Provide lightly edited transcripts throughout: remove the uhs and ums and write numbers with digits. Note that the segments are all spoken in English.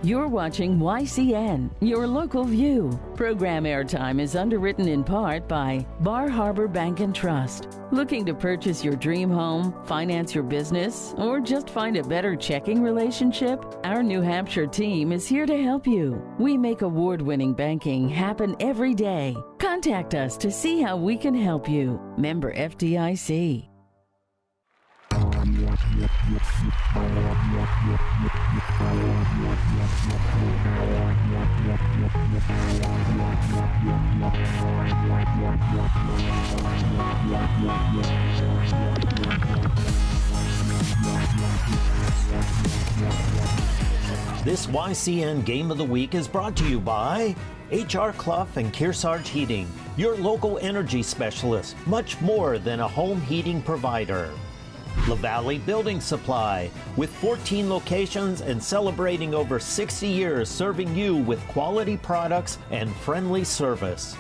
You're watching YCN, your local view. Program airtime is underwritten in part by Bar Harbor Bank and Trust. Looking to purchase your dream home, finance your business, or just find a better checking relationship? Our New Hampshire team is here to help you. We make award-winning banking happen every day. Contact us to see how we can help you. Member FDIC. This YCN Game of the Week is brought to you by H.R. Clough and Kearsarge Heating, your local energy specialist, much more than a home heating provider. LaValley Building Supply, with 14 locations and celebrating over 60 years serving you with quality products and friendly service.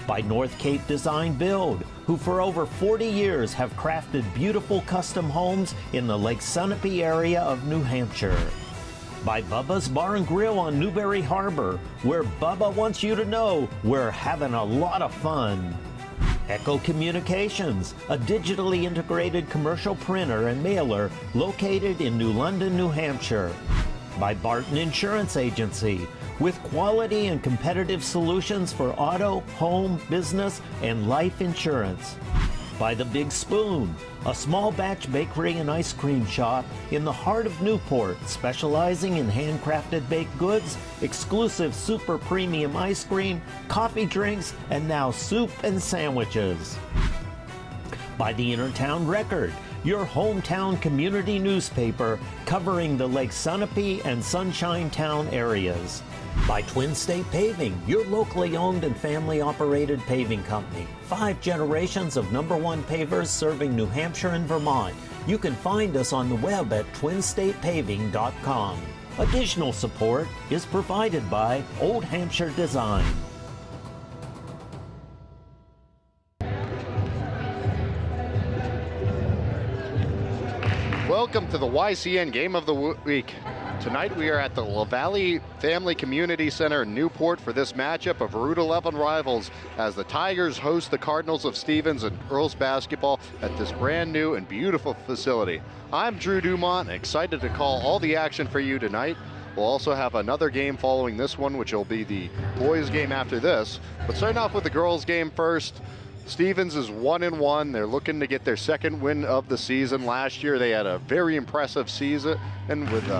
By North Cape Design Build, who for over 40 years have crafted beautiful custom homes in the Lake Sunapee area of New Hampshire. By Bubba's Bar and Grill on Newberry Harbor, where Bubba wants you to know we're having a lot of fun. Echo Communications, a digitally integrated commercial printer and mailer located in New London, New Hampshire. By Barton Insurance Agency, with quality and competitive solutions for auto, home, business, and life insurance. By The Big Spoon, a small batch bakery and ice cream shop in the heart of Newport, specializing in handcrafted baked goods, exclusive super premium ice cream, coffee drinks, and now soup and sandwiches. By the Intertown Record, your hometown community newspaper covering the Lake Sunapee and Sunshine Town areas. By Twin State Paving, your locally owned and family-operated paving company. 5 generations of #1 pavers serving New Hampshire and Vermont. You can find us on the web at twinstatepaving.com. Additional support is provided by Old Hampshire Design. Welcome to the YCN Game of the Week. Tonight we are at the LaValley Family Community Center in Newport for this matchup of Route 11 rivals as the Tigers host the Cardinals of Stevens in girls basketball at this brand new and beautiful facility. I'm Drew Dumont, excited to call all the action for you tonight. We'll also have another game following this one, which will be the boys game after this. But starting off with the girls game first, Stevens is 1-1. They're looking to get their second win of the season. Last year they had a very impressive season and with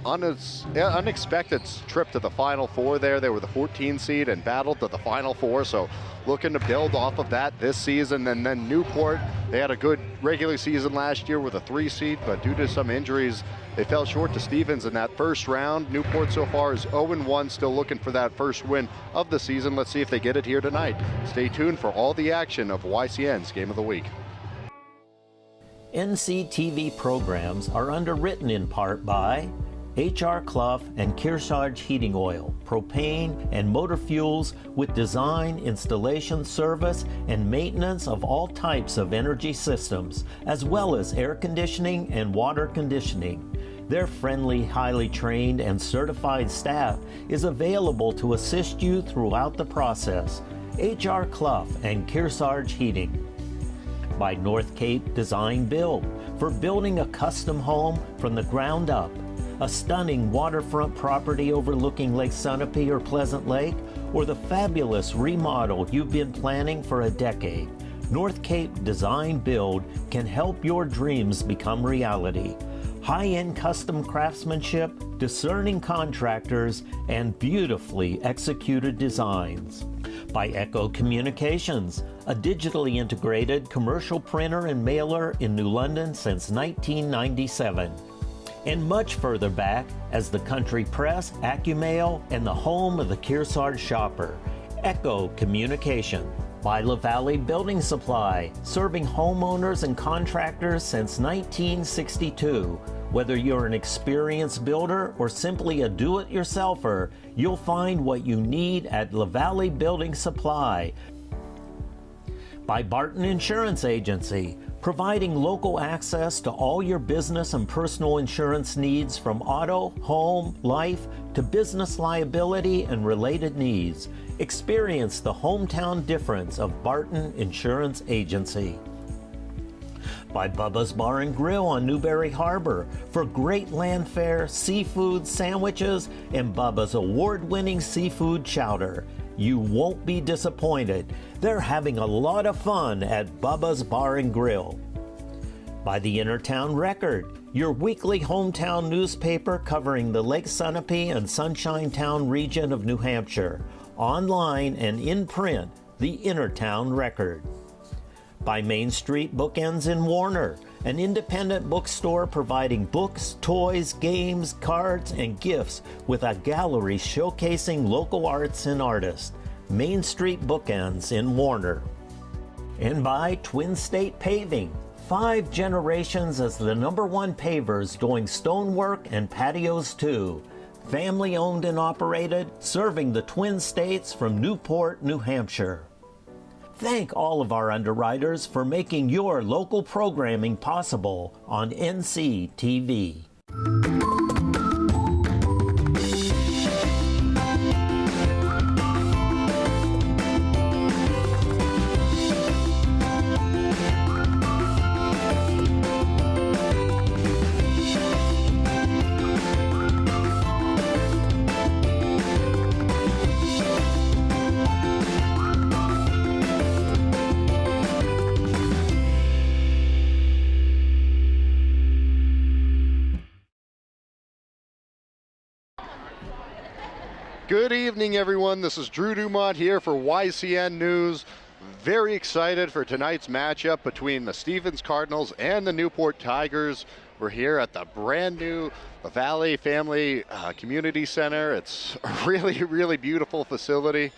unexpected trip to the Final Four there. They were the 14 seed and battled to the Final Four, so looking to build off of that this season. And then Newport, they had a good regular season last year with a 3 seed, but due to some injuries, they fell short to Stevens in that first round. Newport so far is 0-1, still looking for that first win of the season. Let's see if they get it here tonight. Stay tuned for all the action of YCN's Game of the Week. NCTV programs are underwritten in part by H.R. Clough and Kearsarge Heating Oil, propane and motor fuels with design, installation, service, and maintenance of all types of energy systems, as well as air conditioning and water conditioning. Their friendly, highly trained, and certified staff is available to assist you throughout the process. H.R. Clough and Kearsarge Heating. By North Cape Design Build, for building a custom home from the ground up. A stunning waterfront property overlooking Lake Sunapee or Pleasant Lake, or the fabulous remodel you've been planning for a decade. North Cape Design Build can help your dreams become reality. High-end custom craftsmanship, discerning contractors, and beautifully executed designs. By Echo Communications, a digitally integrated commercial printer and mailer in New London since 1997. And much further back as the Country Press, AccuMail, and the home of the Kearsarge shopper, Echo Communication. By LaValley Building Supply, serving homeowners and contractors since 1962. Whether you're an experienced builder or simply a do-it-yourselfer, you'll find what you need at LaValley Building Supply. By Barton Insurance Agency, providing local access to all your business and personal insurance needs from auto, home, life, to business liability and related needs. Experience the hometown difference of Barton Insurance Agency. By Bubba's Bar and Grill on Newberry Harbor for great land fare, seafood, sandwiches, and Bubba's award-winning seafood chowder. You won't be disappointed. They're having a lot of fun at Bubba's Bar and Grill. By the Innertown Record, your weekly hometown newspaper covering the Lake Sunapee and Sunshine Town region of New Hampshire. Online and in print, the Innertown Record. By Main Street Bookends in Warner, an independent bookstore providing books, toys, games, cards, and gifts with a gallery showcasing local arts and artists. Main Street Bookends in Warner. And by Twin State Paving, 5 generations as the #1 pavers doing stonework and patios too. Family owned and operated, serving the Twin States from Newport, New Hampshire. Thank all of our underwriters for making your local programming possible on NCTV. Good evening, everyone. This is Drew Dumont here for YCN News. Very excited for tonight's matchup between the Stevens Cardinals and the Newport Tigers. We're here at the brand new LaValley Family Community Center. It's a really, really beautiful facility.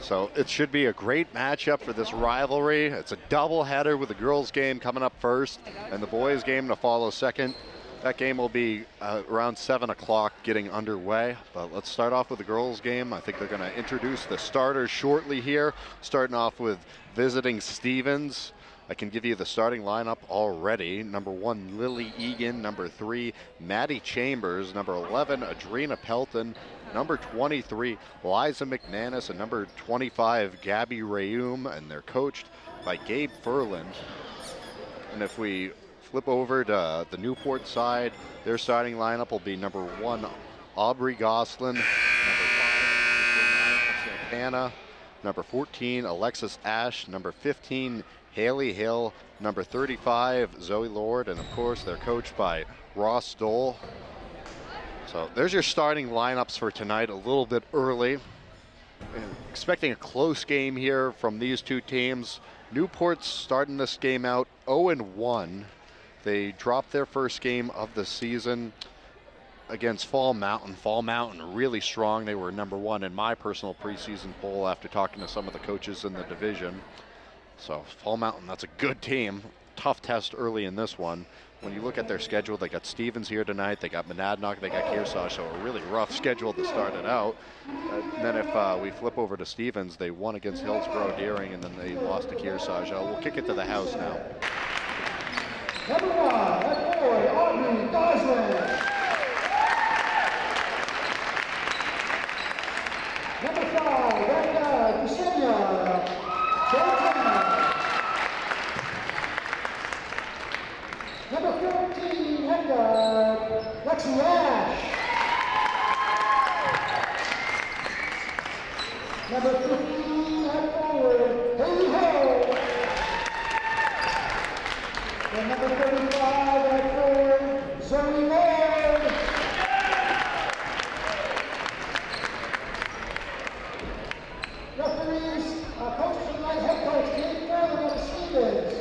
So it should be a great matchup for this rivalry. It's a doubleheader with the girls game coming up first and the boys game to follow second. That game will be around 7 o'clock getting underway, but let's start off with the girls game. I think they're going to introduce the starters shortly here, starting off with visiting Stevens. I can give you the starting lineup already. Number 1, Lily Egan. Number 3, Maddie Chambers. Number 11, Adrena Pelton. Number 23, Liza McManus. And number 25, Gabby Rayum. And they're coached by Gabe Furland. And if we flip over to the Newport side, their starting lineup will be number 1, Aubrey Goslin. Number 5, Santana. Number 14, Alexis Ash. Number 15, Haley Hill. Number 35, Zoe Lord. And of course, they're coached by Ross Stoll. So there's your starting lineups for tonight, a little bit early. And expecting a close game here from these two teams. Newport's starting this game out 0-1. They dropped their first game of the season against Fall Mountain. Fall Mountain really strong. They were number 1 in my personal preseason poll after talking to some of the coaches in the division. So Fall Mountain, that's a good team. Tough test early in this one. When you look at their schedule, they got Stevens here tonight, they got Monadnock, they got Kearsarge, so a really rough schedule to start it out. And then if we flip over to Stevens, they won against Hillsborough Deering, and then they lost to Kearsarge. We'll kick it to the house now. Number 1, at forward, Aubrey Goslin. Number 5, at guard, Yesenia Santana. Number 14, at guard, Lexi Ash. Number 15, at forward, Haley Hill. And number 35 at forward, Zoe Lord. Referees, coaches tonight, head coach Gabe Furland of Stevens,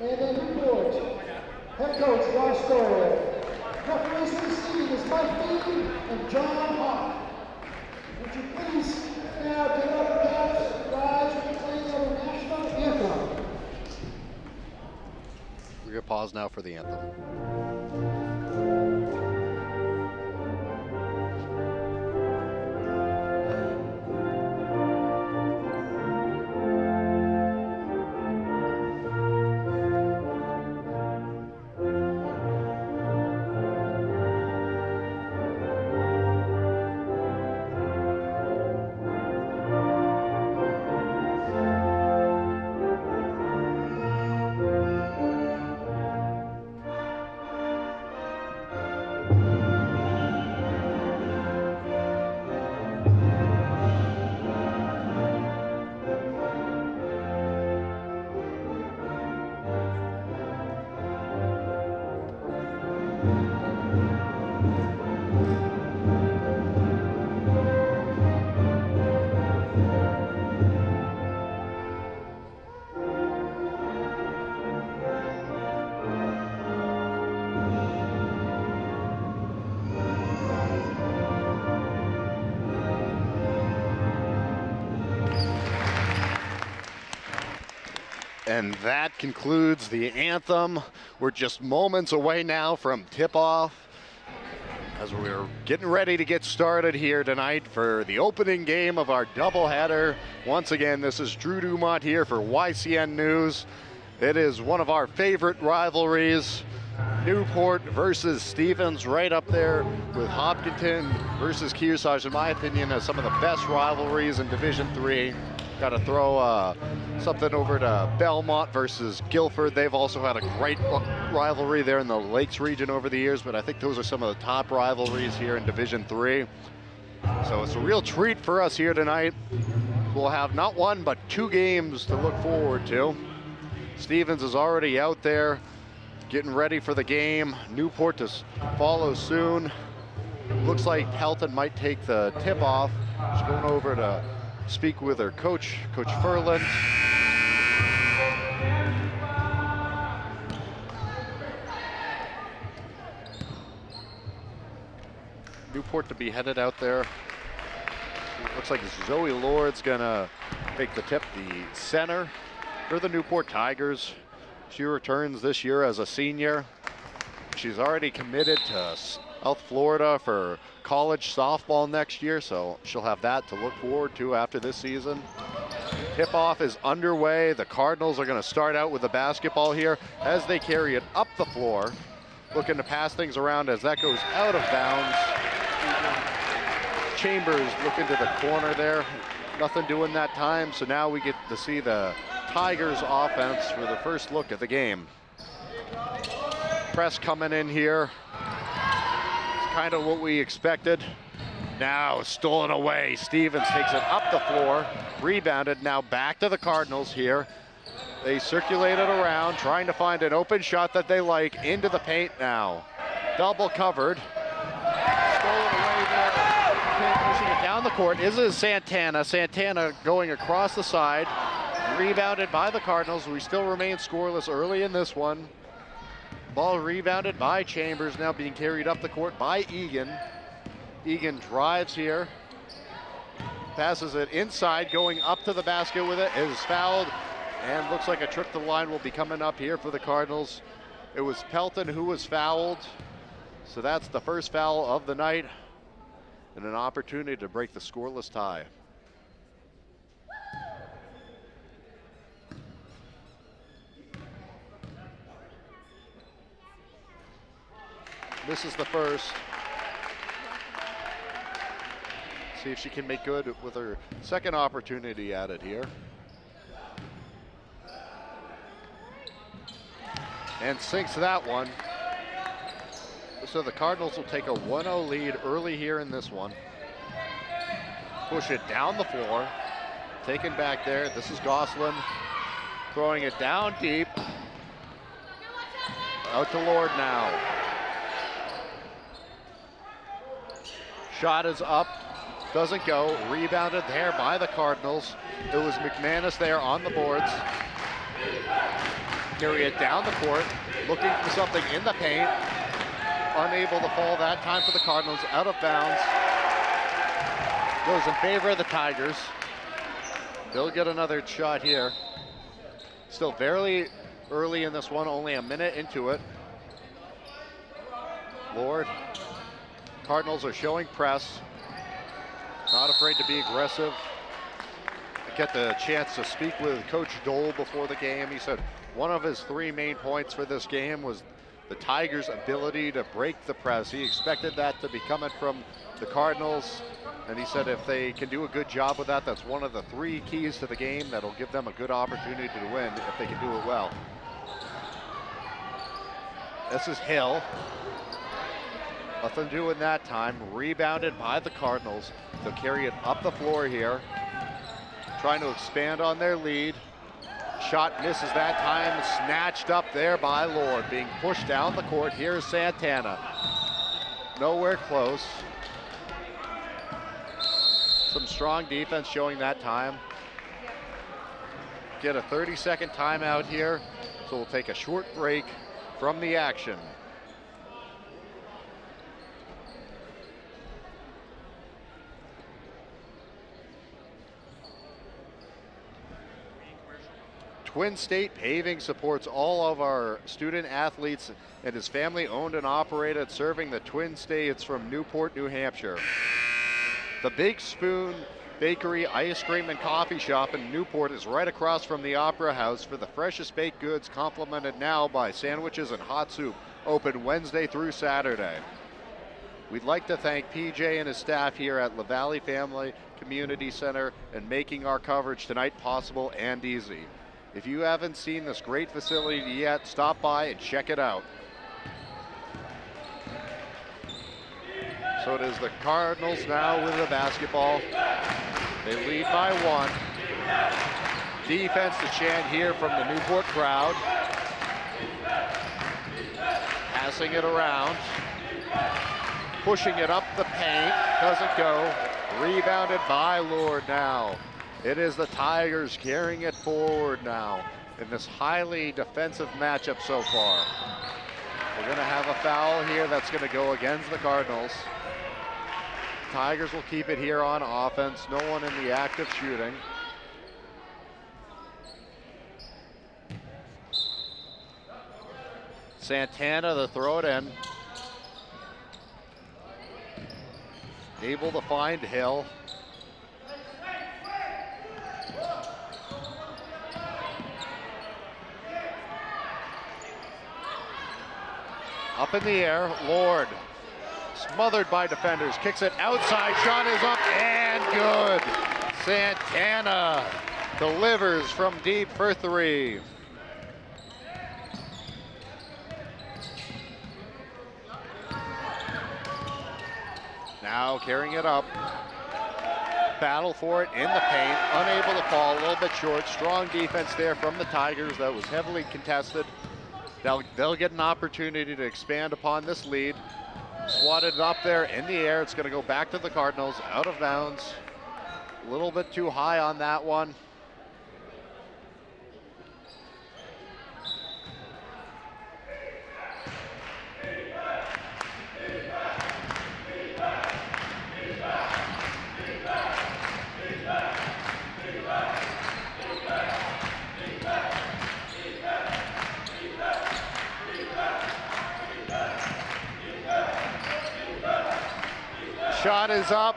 and then Newport, head coach Ross Stoll. Referees for the Stevens, Mike Bean and John Hawk. Would you please now get up and dance, rise, and play the national anthem. We're going to pause now for the anthem. And that concludes the anthem. We're just moments away now from tip-off as we're getting ready to get started here tonight for the opening game of our doubleheader. Once again, this is Drew Dumont here for YCN News. It is one of our favorite rivalries. Newport versus Stevens, right up there with Hopkinton versus Kearsarge, in my opinion, as some of the best rivalries in Division III. Got to throw something over to Belmont versus Guilford. They've also had a great rivalry there in the Lakes region over the years, but I think those are some of the top rivalries here in Division III. So it's a real treat for us here tonight. We'll have not one, but 2 games to look forward to. Stevens is already out there getting ready for the game. Newport to follow soon. Looks like Pelton might take the tip-off. She's going over to speak with her coach, Coach Furland. Newport to be headed out there. Looks like Zoe Lord's gonna take the tip, the center for the Newport Tigers. She returns this year as a senior. She's already committed to South Florida for college softball next year, so she'll have that to look forward to after this season. Tip-off is underway. The Cardinals are going to start out with the basketball here as they carry it up the floor, looking to pass things around as that goes out of bounds. Chambers looking to the corner there. Nothing doing that time, so now we get to see the Tigers offense for the first look at the game. Press coming in here. It's kind of what we expected. Now stolen away. Stevens takes it up the floor. Rebounded, now back to the Cardinals here. They circulate it around, trying to find an open shot that they like. Into the paint now. Double covered. Stolen away there. Pushing it down the court. This is Santana. Santana going across the side. Rebounded by the Cardinals. We still remain scoreless early in this one. Ball rebounded by Chambers, now being carried up the court by Egan. Egan drives here. Passes it inside, going up to the basket with it. Is fouled, and looks like a trip to the line will be coming up here for the Cardinals. It was Pelton who was fouled. So that's the first foul of the night, and an opportunity to break the scoreless tie. Misses the first. See if she can make good with her second opportunity at it here. And sinks that one. So the Cardinals will take a 1-0 lead early here in this one. Push it down the floor. Taken back there. This is Gosselin. Throwing it down deep. Out to Lord now. Shot is up, doesn't go. Rebounded there by the Cardinals. It was McManus there on the boards. Carry it down the court, looking for something in the paint. Unable to fall that time for the Cardinals, out of bounds. Goes in favor of the Tigers. They'll get another shot here. Still very early in this one, only a minute into it. Lord. Cardinals are showing press, not afraid to be aggressive. I get the chance to speak with Coach Dole before the game. He said one of his 3 main points for this game was the Tigers' ability to break the press. He expected that to be coming from the Cardinals, and he said if they can do a good job with that, that's one of the 3 keys to the game that'll give them a good opportunity to win if they can do it well. This is Hill. Nothing doing that time. Rebounded by the Cardinals. They'll carry it up the floor here. Trying to expand on their lead. Shot misses that time. Snatched up there by Lord. Being pushed down the court. Here's Santana. Nowhere close. Some strong defense showing that time. Get a 30-second timeout here. So we'll take a short break from the action. Twin State Paving supports all of our student athletes and is family owned and operated, serving the Twin States from Newport, New Hampshire. The Big Spoon Bakery, Ice Cream, and Coffee Shop in Newport is right across from the Opera House for the freshest baked goods, complemented now by sandwiches and hot soup, open Wednesday through Saturday. We'd like to thank PJ and his staff here at LaValley Family Community Center and making our coverage tonight possible and easy. If you haven't seen this great facility yet, stop by and check it out. So it is the Cardinals now with the basketball. They lead by 1. Defense to chant here from the Newport crowd. Passing it around. Pushing it up the paint. Doesn't go. Rebounded by Lord now. It is the Tigers carrying it forward now in this highly defensive matchup so far. We're going to have a foul here that's going to go against the Cardinals. Tigers will keep it here on offense. No one in the act of shooting. Santana to throw it in. Able to find Hill. Up in the air, Lord. Smothered by defenders, kicks it outside, shot is up and good. Santana delivers from deep for 3. Now carrying it up. Battle for it in the paint, unable to fall, a little bit short. Strong defense there from the Tigers that was heavily contested. They'll get an opportunity to expand upon this lead. Swatted up there in the air. It's going to go back to the Cardinals, out of bounds. A little bit too high on that one. Shot is up.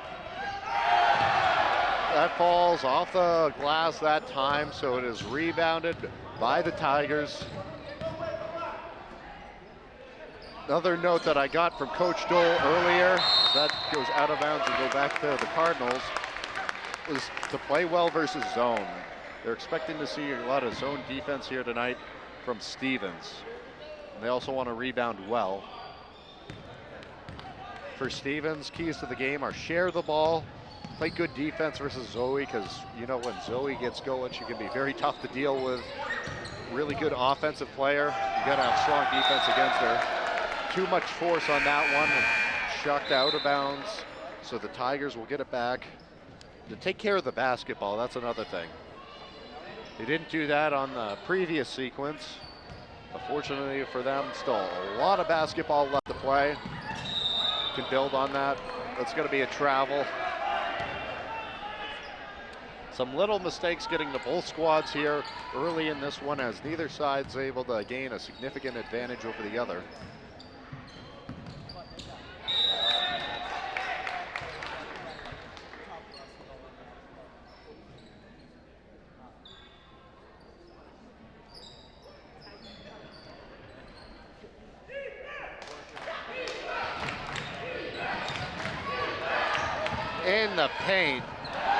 That falls off the glass that time, so it is rebounded by the Tigers. Another note that I got from Coach Dole earlier, that goes out of bounds and go back to the Cardinals, was to play well versus zone. They're expecting to see a lot of zone defense here tonight from Stevens. And they also want to rebound well. For Stevens, keys to the game are share the ball, play good defense versus Zoe, because you know when Zoe gets going, she can be very tough to deal with. Really good offensive player. You gotta have strong defense against her. Too much force on that one, and shucked out of bounds. So the Tigers will get it back. To take care of the basketball, that's another thing. They didn't do that on the previous sequence. Unfortunately for them, still a lot of basketball left to play. Can build on that. That's going to be a travel. Some little mistakes getting to both squads here early in this one, as neither side's able to gain a significant advantage over the other. In the paint,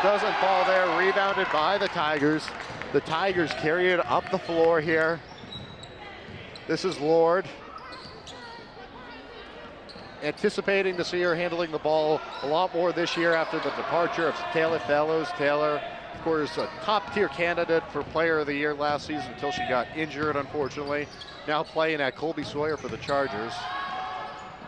doesn't fall there, rebounded by the Tigers. The Tigers carry it up the floor here. This is Lord. Anticipating to see her handling the ball a lot more this year after the departure of Taylor Fellows. Taylor, of course, a top-tier candidate for Player of the Year last season until she got injured, unfortunately. Now playing at Colby Sawyer for the Chargers.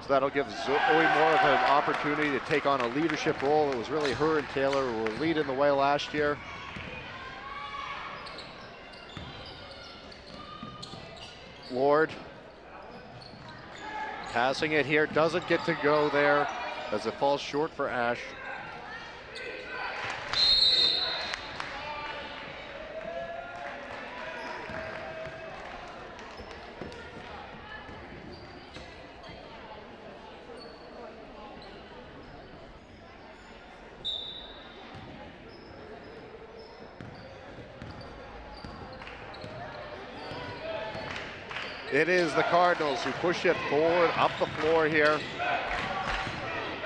That'll give Zoe more of an opportunity to take on a leadership role. It was really her and Taylor who were leading the way last year. Lord passing it here, doesn't get to go there as it falls short for Ash. It is the Cardinals who push it forward up the floor here.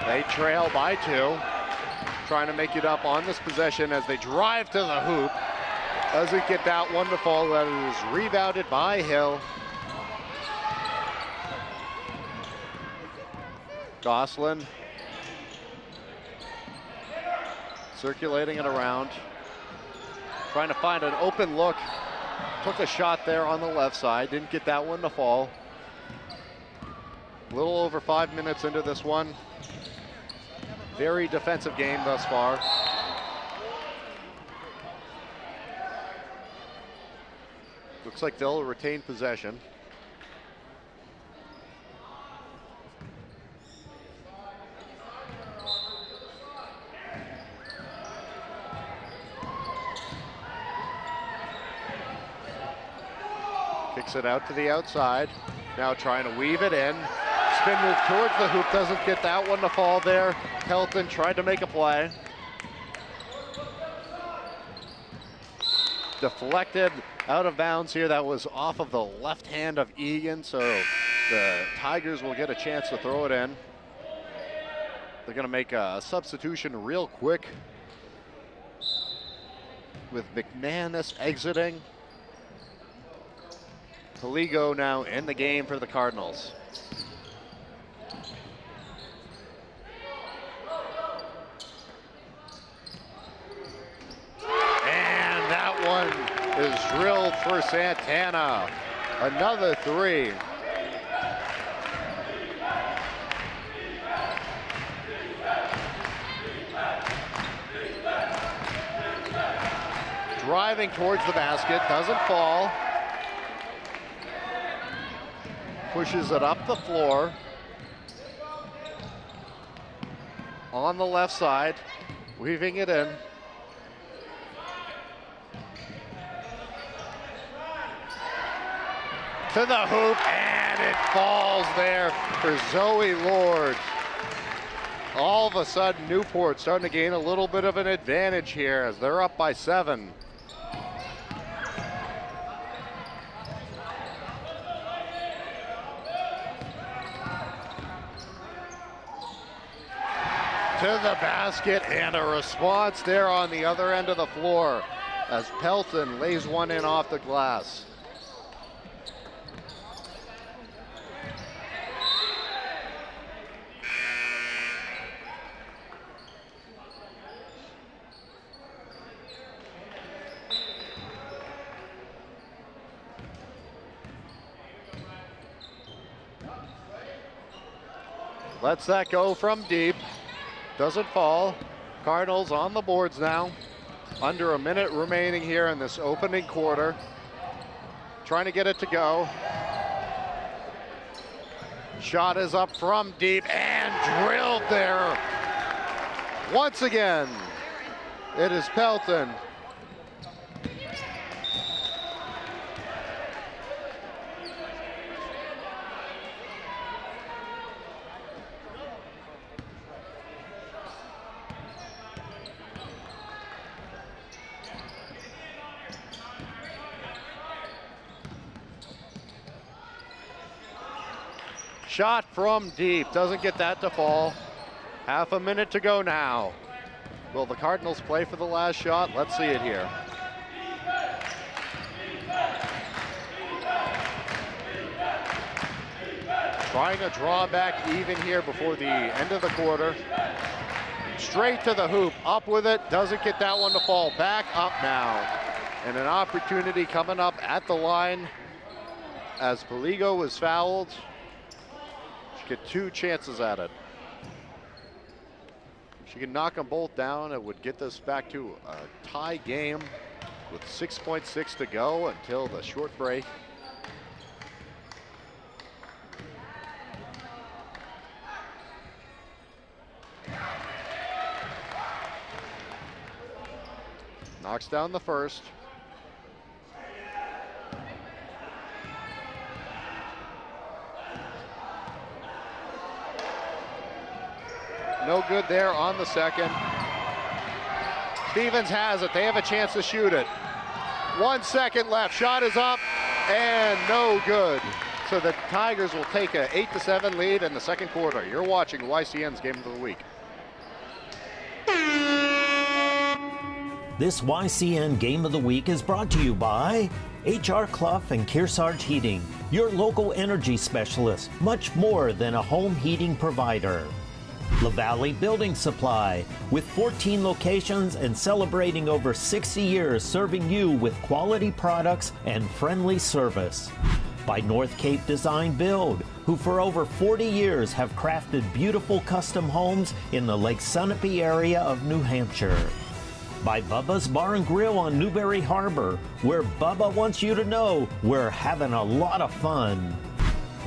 They trail by 2, trying to make it up on this possession as they drive to the hoop. Doesn't get that one to fall. That is rebounded by Hill. Gosselin circulating it around, trying to find an open look. Took a shot there on the left side, didn't get that one to fall. A little over 5 minutes into this one. Very defensive game thus far. Looks like they'll retain possession. Kicks it out to the outside. Now trying to weave it in. Spin move towards the hoop, doesn't get that one to fall there. Pelton tried to make a play. Deflected out of bounds here. That was off of the left hand of Egan, so the Tigers will get a chance to throw it in. They're going to make a substitution real quick with McManus exiting. Paligo now in the game for the Cardinals. And that one is drilled for Santana. Another 3. Driving towards the basket, doesn't fall. Pushes it up the floor. On the left side, weaving it in. To the hoop, and it falls there for Zoe Lord. All of a sudden, Newport starting to gain a little bit of an advantage here as they're up by 7. To the basket, and a response there on the other end of the floor as Pelton lays one in off the glass. Lets that go from deep. Doesn't fall. Cardinals on the boards now. Under a minute remaining here in this opening quarter. Trying to get it to go. Shot is up from deep and drilled there. Once again, it is Pelton. Shot from deep, doesn't get that to fall. Half a minute to go now. Will the Cardinals play for the last shot? Let's see it here. Trying to draw back even here before the end of the quarter. Straight to the hoop, up with it, doesn't get that one to fall. Back up now. And an opportunity coming up at the line as Paligo was fouled. Get 2 chances at it. If she can knock them both down, it would get this back to a tie game with 6.6 to go until the short break. Knocks down the first. No good there on the second. Stevens has it. They have a chance to shoot it. 1 second left. Shot is up and no good. so the Tigers will take a 8-7 lead in the second quarter. You're watching YCN's Game of the Week. This YCN Game of the Week is brought to you by HR Clough and Kearsarge Heating, your local energy specialist, much more than a home heating provider. LaValley Building Supply, with 14 locations and celebrating over 60 years serving you with quality products and friendly service. By North Cape Design Build, who for over 40 years have crafted beautiful custom homes in the Lake Sunapee area of New Hampshire. By Bubba's Bar and Grill on Newberry Harbor, where Bubba wants you to know we're having a lot of fun.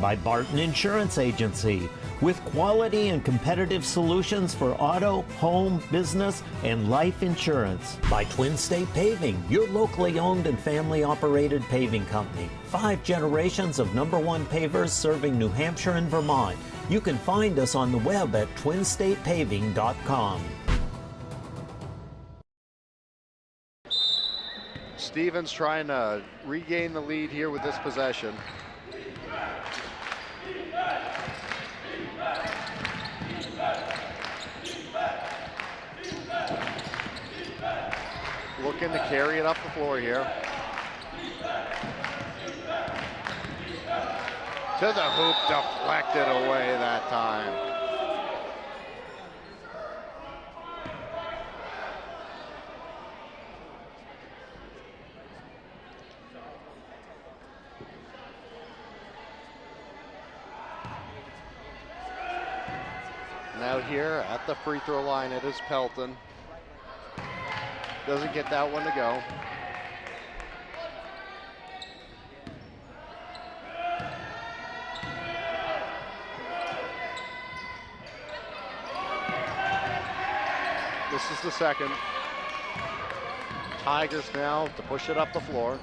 By Barton Insurance Agency, with quality and competitive solutions for auto, home, business, and life insurance. By Twin State Paving, your locally owned and family-operated paving company. 5 generations of #1 pavers serving New Hampshire and Vermont. You can find us on the web at twinstatepaving.com. Stevens trying to regain the lead here with this possession. Looking to carry it up the floor here. To the hoop, deflected away that time. Now here at the free throw line, it is Pelton. Doesn't get that one to go. This is the second. Tigers now to push it up the floor.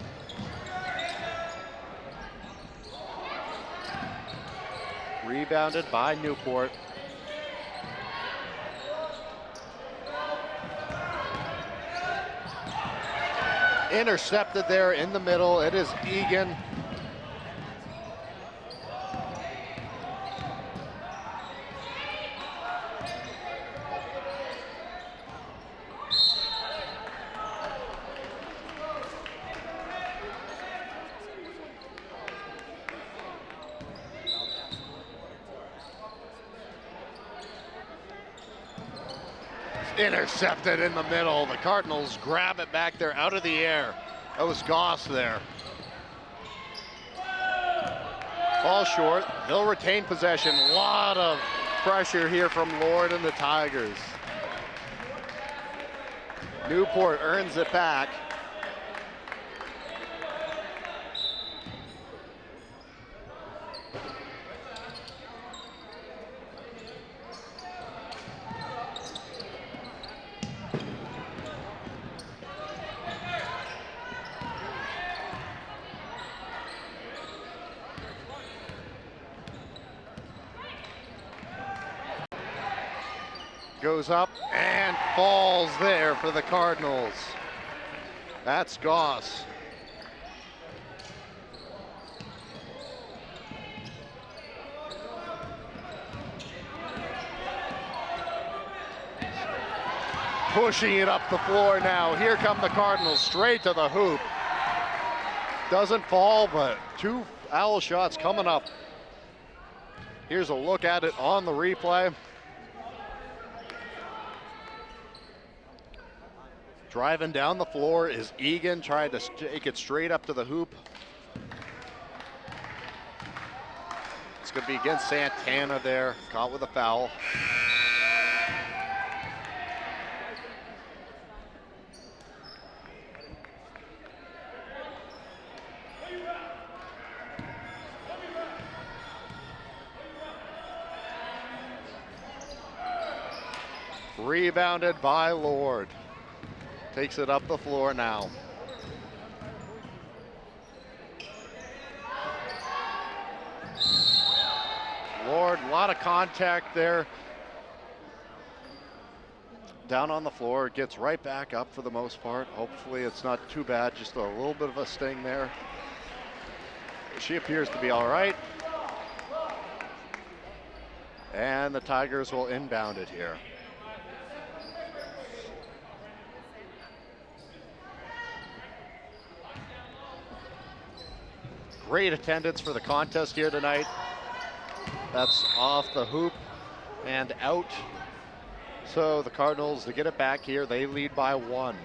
Rebounded by Newport. Intercepted there in the middle. It is Egan. Intercepted in the middle. The Cardinals grab it back there out of the air. That was Goss there. Fall short. They'll retain possession. A lot of pressure here from Lord and the Tigers. Newport earns it back. Goes up and falls there for the Cardinals. That's Goss. Pushing it up the floor now. Here come the Cardinals straight to the hoop. Doesn't fall, but 2 foul shots coming up. Here's a look at it on the replay. Driving down the floor is Egan, trying to take it straight up to the hoop. It's going to be against Santana there, caught with a foul. Rebounded by Lord. Takes it up the floor now. Lord, a lot of contact there. Down on the floor, gets right back up for the most part. Hopefully it's not too bad, just a little bit of a sting there. She appears to be all right. And the Tigers will inbound it here. Great attendance for the contest here tonight. That's off the hoop and out. So the Cardinals, to get it back here, they lead by 1.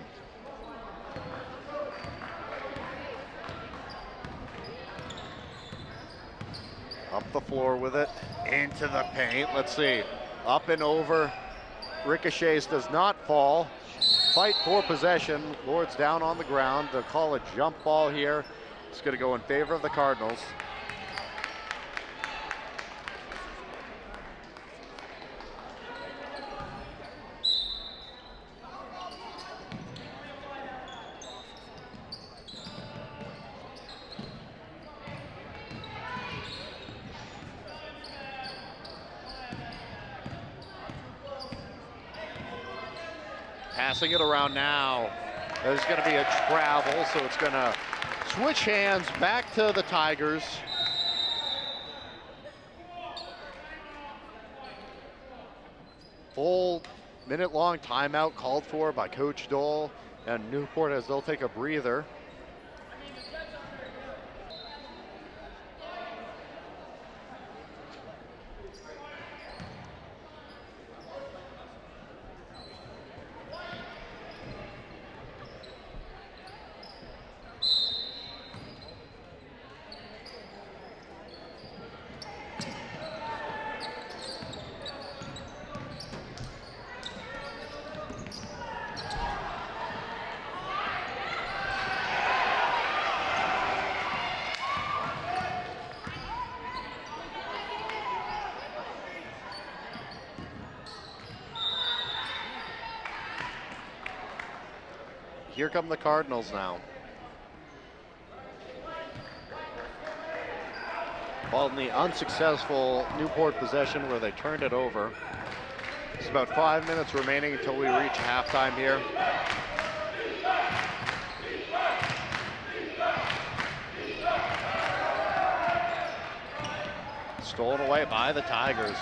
Up the floor with it, into the paint. Let's see, up and over. Ricochets does not fall. Fight for possession. Lord's down on the ground. They'll call a jump ball here. It's going to go in favor of the Cardinals. Passing it around now. There's going to be a travel, so it's going to switch hands back to the Tigers. Full minute-long timeout called for by Coach Dole and Newport as they'll take a breather. Here come the Cardinals now. Following the unsuccessful Newport possession where they turned it over. It's about 5 minutes remaining until we reach halftime here. Stolen away by the Tigers.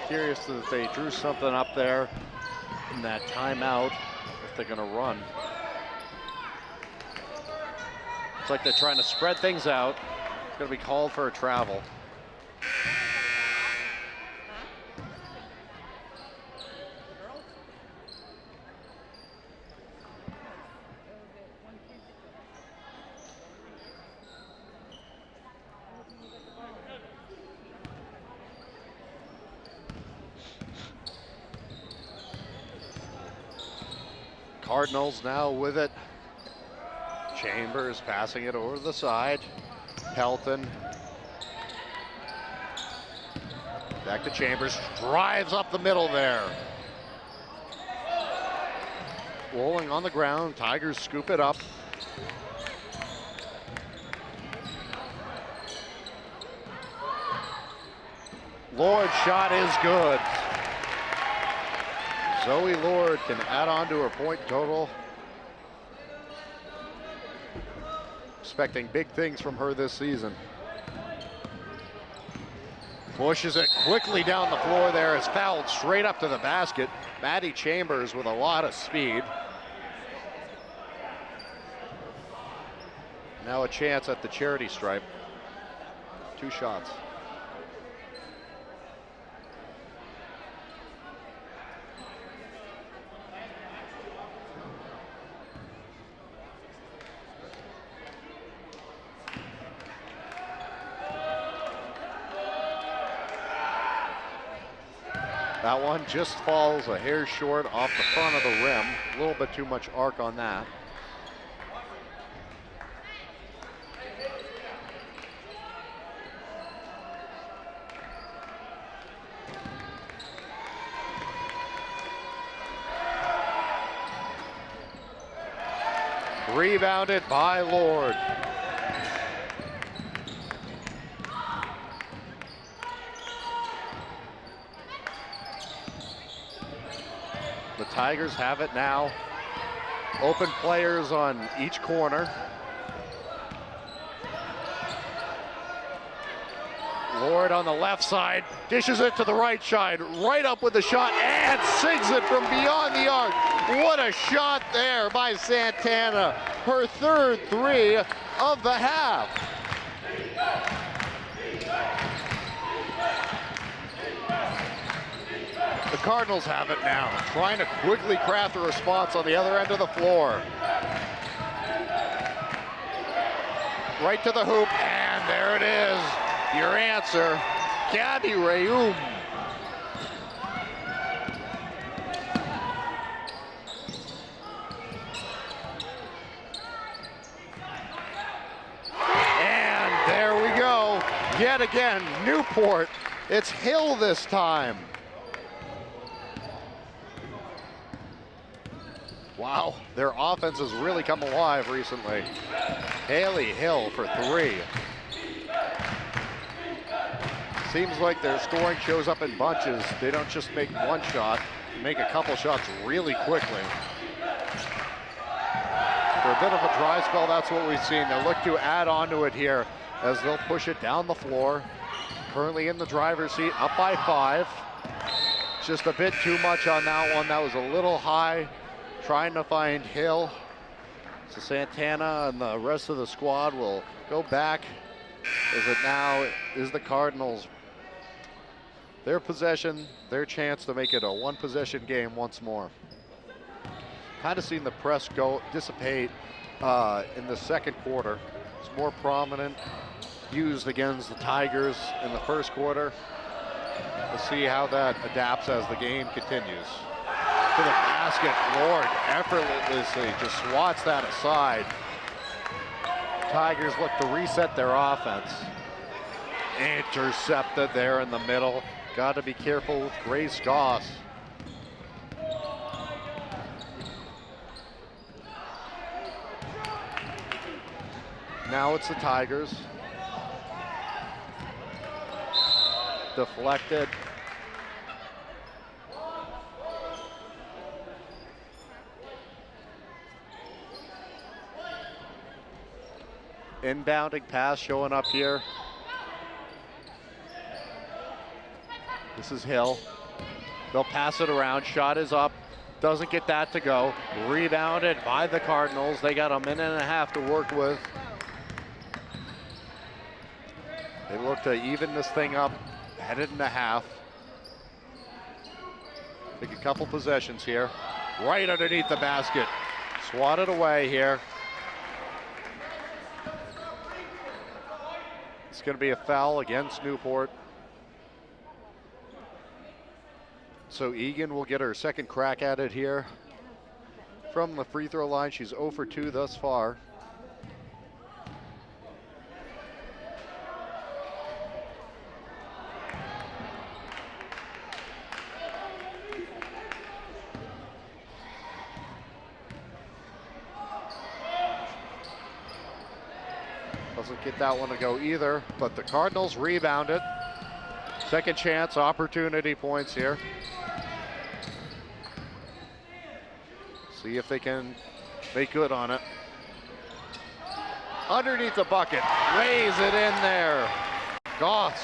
Curious that they drew something up there in that timeout if they're going to run. It's like they're trying to spread things out. It's going to be called for a travel. Cardinals now with it. Chambers passing it over to the side. Pelton. Back to Chambers. Drives up the middle there. Rolling on the ground. Tigers scoop it up. Lord's shot is good. Zoe Lord can add on to her point total. Expecting big things from her this season. Pushes it quickly down the floor there. Is fouled straight up to the basket. Maddie Chambers with a lot of speed. Now a chance at the charity stripe. 2 shots. That one just falls a hair short off the front of the rim. A little bit too much arc on that. Rebounded by Lord. The Tigers have it now. Open players on each corner. Lord on the left side, dishes it to the right side, right up with the shot, and sinks it from beyond the arc. What a shot there by Santana, her third three of the half. The Cardinals have it now, trying to quickly craft a response on the other end of the floor. Right to the hoop, and there it is. Your answer, Gabby Reum. And there we go. Yet again, Newport. It's Hill this time. Wow, their offense has really come alive recently. Haley Hill for three. Seems like their scoring shows up in bunches. They don't just make one shot, they make a couple shots really quickly. For a bit of a dry spell, that's what we've seen. They'll look to add on to it here as they'll push it down the floor. Currently in the driver's seat, up by 5. Just a bit too much on that one. That was a little high, trying to find Hill. So Santana and the rest of the squad will go back as it now is the Cardinals. Their possession, their chance to make it a one-possession game once more. Kind of seen the press dissipate in the second quarter. It's more prominent, used against the Tigers in the first quarter. We'll see how that adapts as the game continues. To the basket, Lord effortlessly just swats that aside. Tigers look to reset their offense. Intercepted there in the middle. Got to be careful with Grace Goss. Now it's the Tigers. Deflected. Inbounding pass showing up here. This is Hill. They'll pass it around. Shot is up. Doesn't get that to go. Rebounded by the Cardinals. They got a minute and a half to work with. They look to even this thing up. Headed in a half. Take a couple possessions here. Right underneath the basket. Swatted away here. It's going to be a foul against Newport. So Egan will get her second crack at it here. From the free throw line, she's 0 for 2 thus far. Doesn't get that one to go either, but the Cardinals rebound it. Second chance opportunity points here. See if they can make good on it. Underneath the bucket, lays it in there. Goss.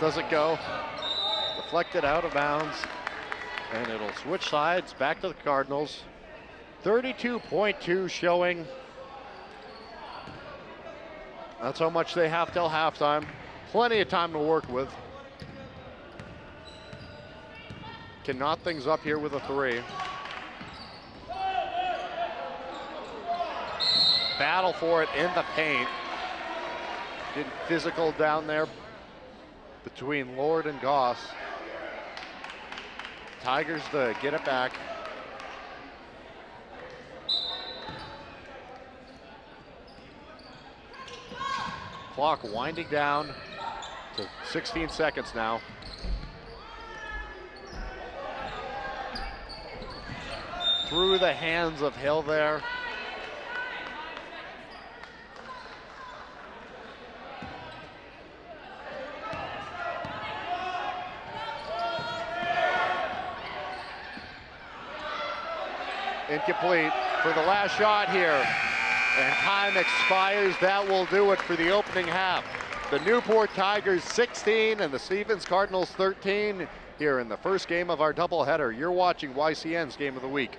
Doesn't go. Deflected out of bounds. And it'll switch sides back to the Cardinals. 32.2 showing. That's how much they have till halftime. Plenty of time to work with. Can knot things up here with a three. Battle for it in the paint. Getting physical down there between Lord and Goss. Tigers to get it back. Clock winding down to 16 seconds now. through the hands of Hill there. Incomplete for the last shot here. And time expires. That will do it for the opening half. The Newport Tigers 16 and the Stevens Cardinals 13 here in the first game of our doubleheader. You're watching YCN's Game of the Week.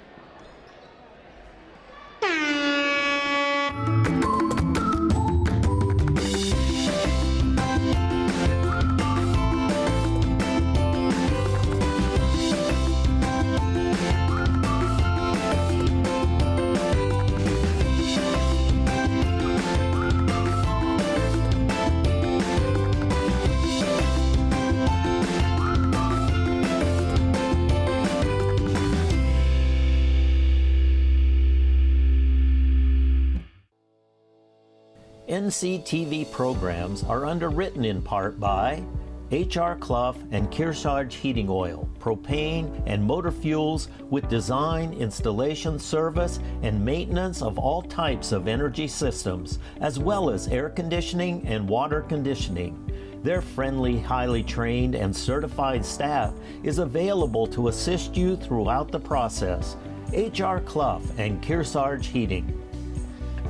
NCTV programs are underwritten in part by H.R. Clough and Kearsarge Heating Oil, propane and motor fuels with design, installation, service, and maintenance of all types of energy systems, as well as air conditioning and water conditioning. Their friendly, highly trained, and certified staff is available to assist you throughout the process. H.R. Clough and Kearsarge Heating.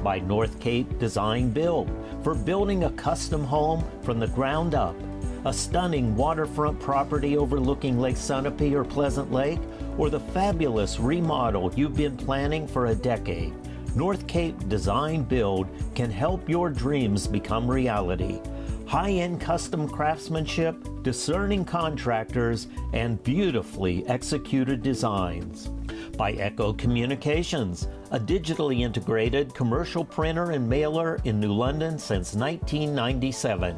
By North Cape Design Build, for building a custom home from the ground up. A stunning waterfront property overlooking Lake Sunapee or Pleasant Lake, or the fabulous remodel you've been planning for a decade. North Cape Design Build can help your dreams become reality. High-end custom craftsmanship, discerning contractors, and beautifully executed designs. By Echo Communications, a digitally integrated commercial printer and mailer in New London since 1997.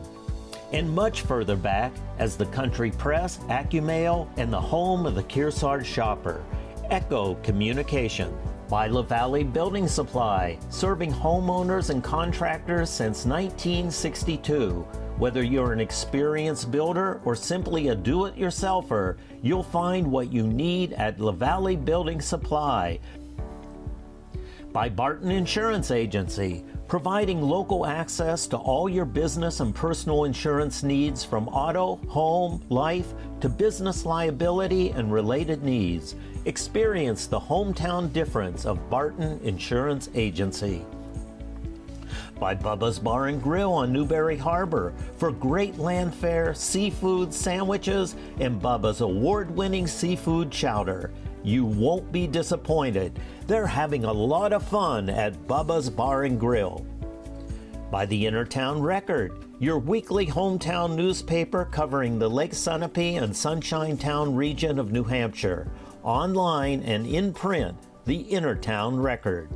And much further back as the Country Press, AccuMail, and the home of the Kearsarge shopper, Echo Communication. By LaValley Building Supply, serving homeowners and contractors since 1962. Whether you're an experienced builder or simply a do-it-yourselfer, you'll find what you need at LaValley Building Supply. By Barton Insurance Agency, providing local access to all your business and personal insurance needs from auto, home, life, to business liability and related needs. Experience the hometown difference of Barton Insurance Agency. By Bubba's Bar and Grill on Newberry Harbor for great land fare, seafood, sandwiches, and Bubba's award-winning seafood chowder. You won't be disappointed. They're having a lot of fun at Bubba's Bar and Grill. By the Intertown Record, your weekly hometown newspaper covering the Lake Sunapee and Sunshine Town region of New Hampshire. Online and in print, the Intertown Record.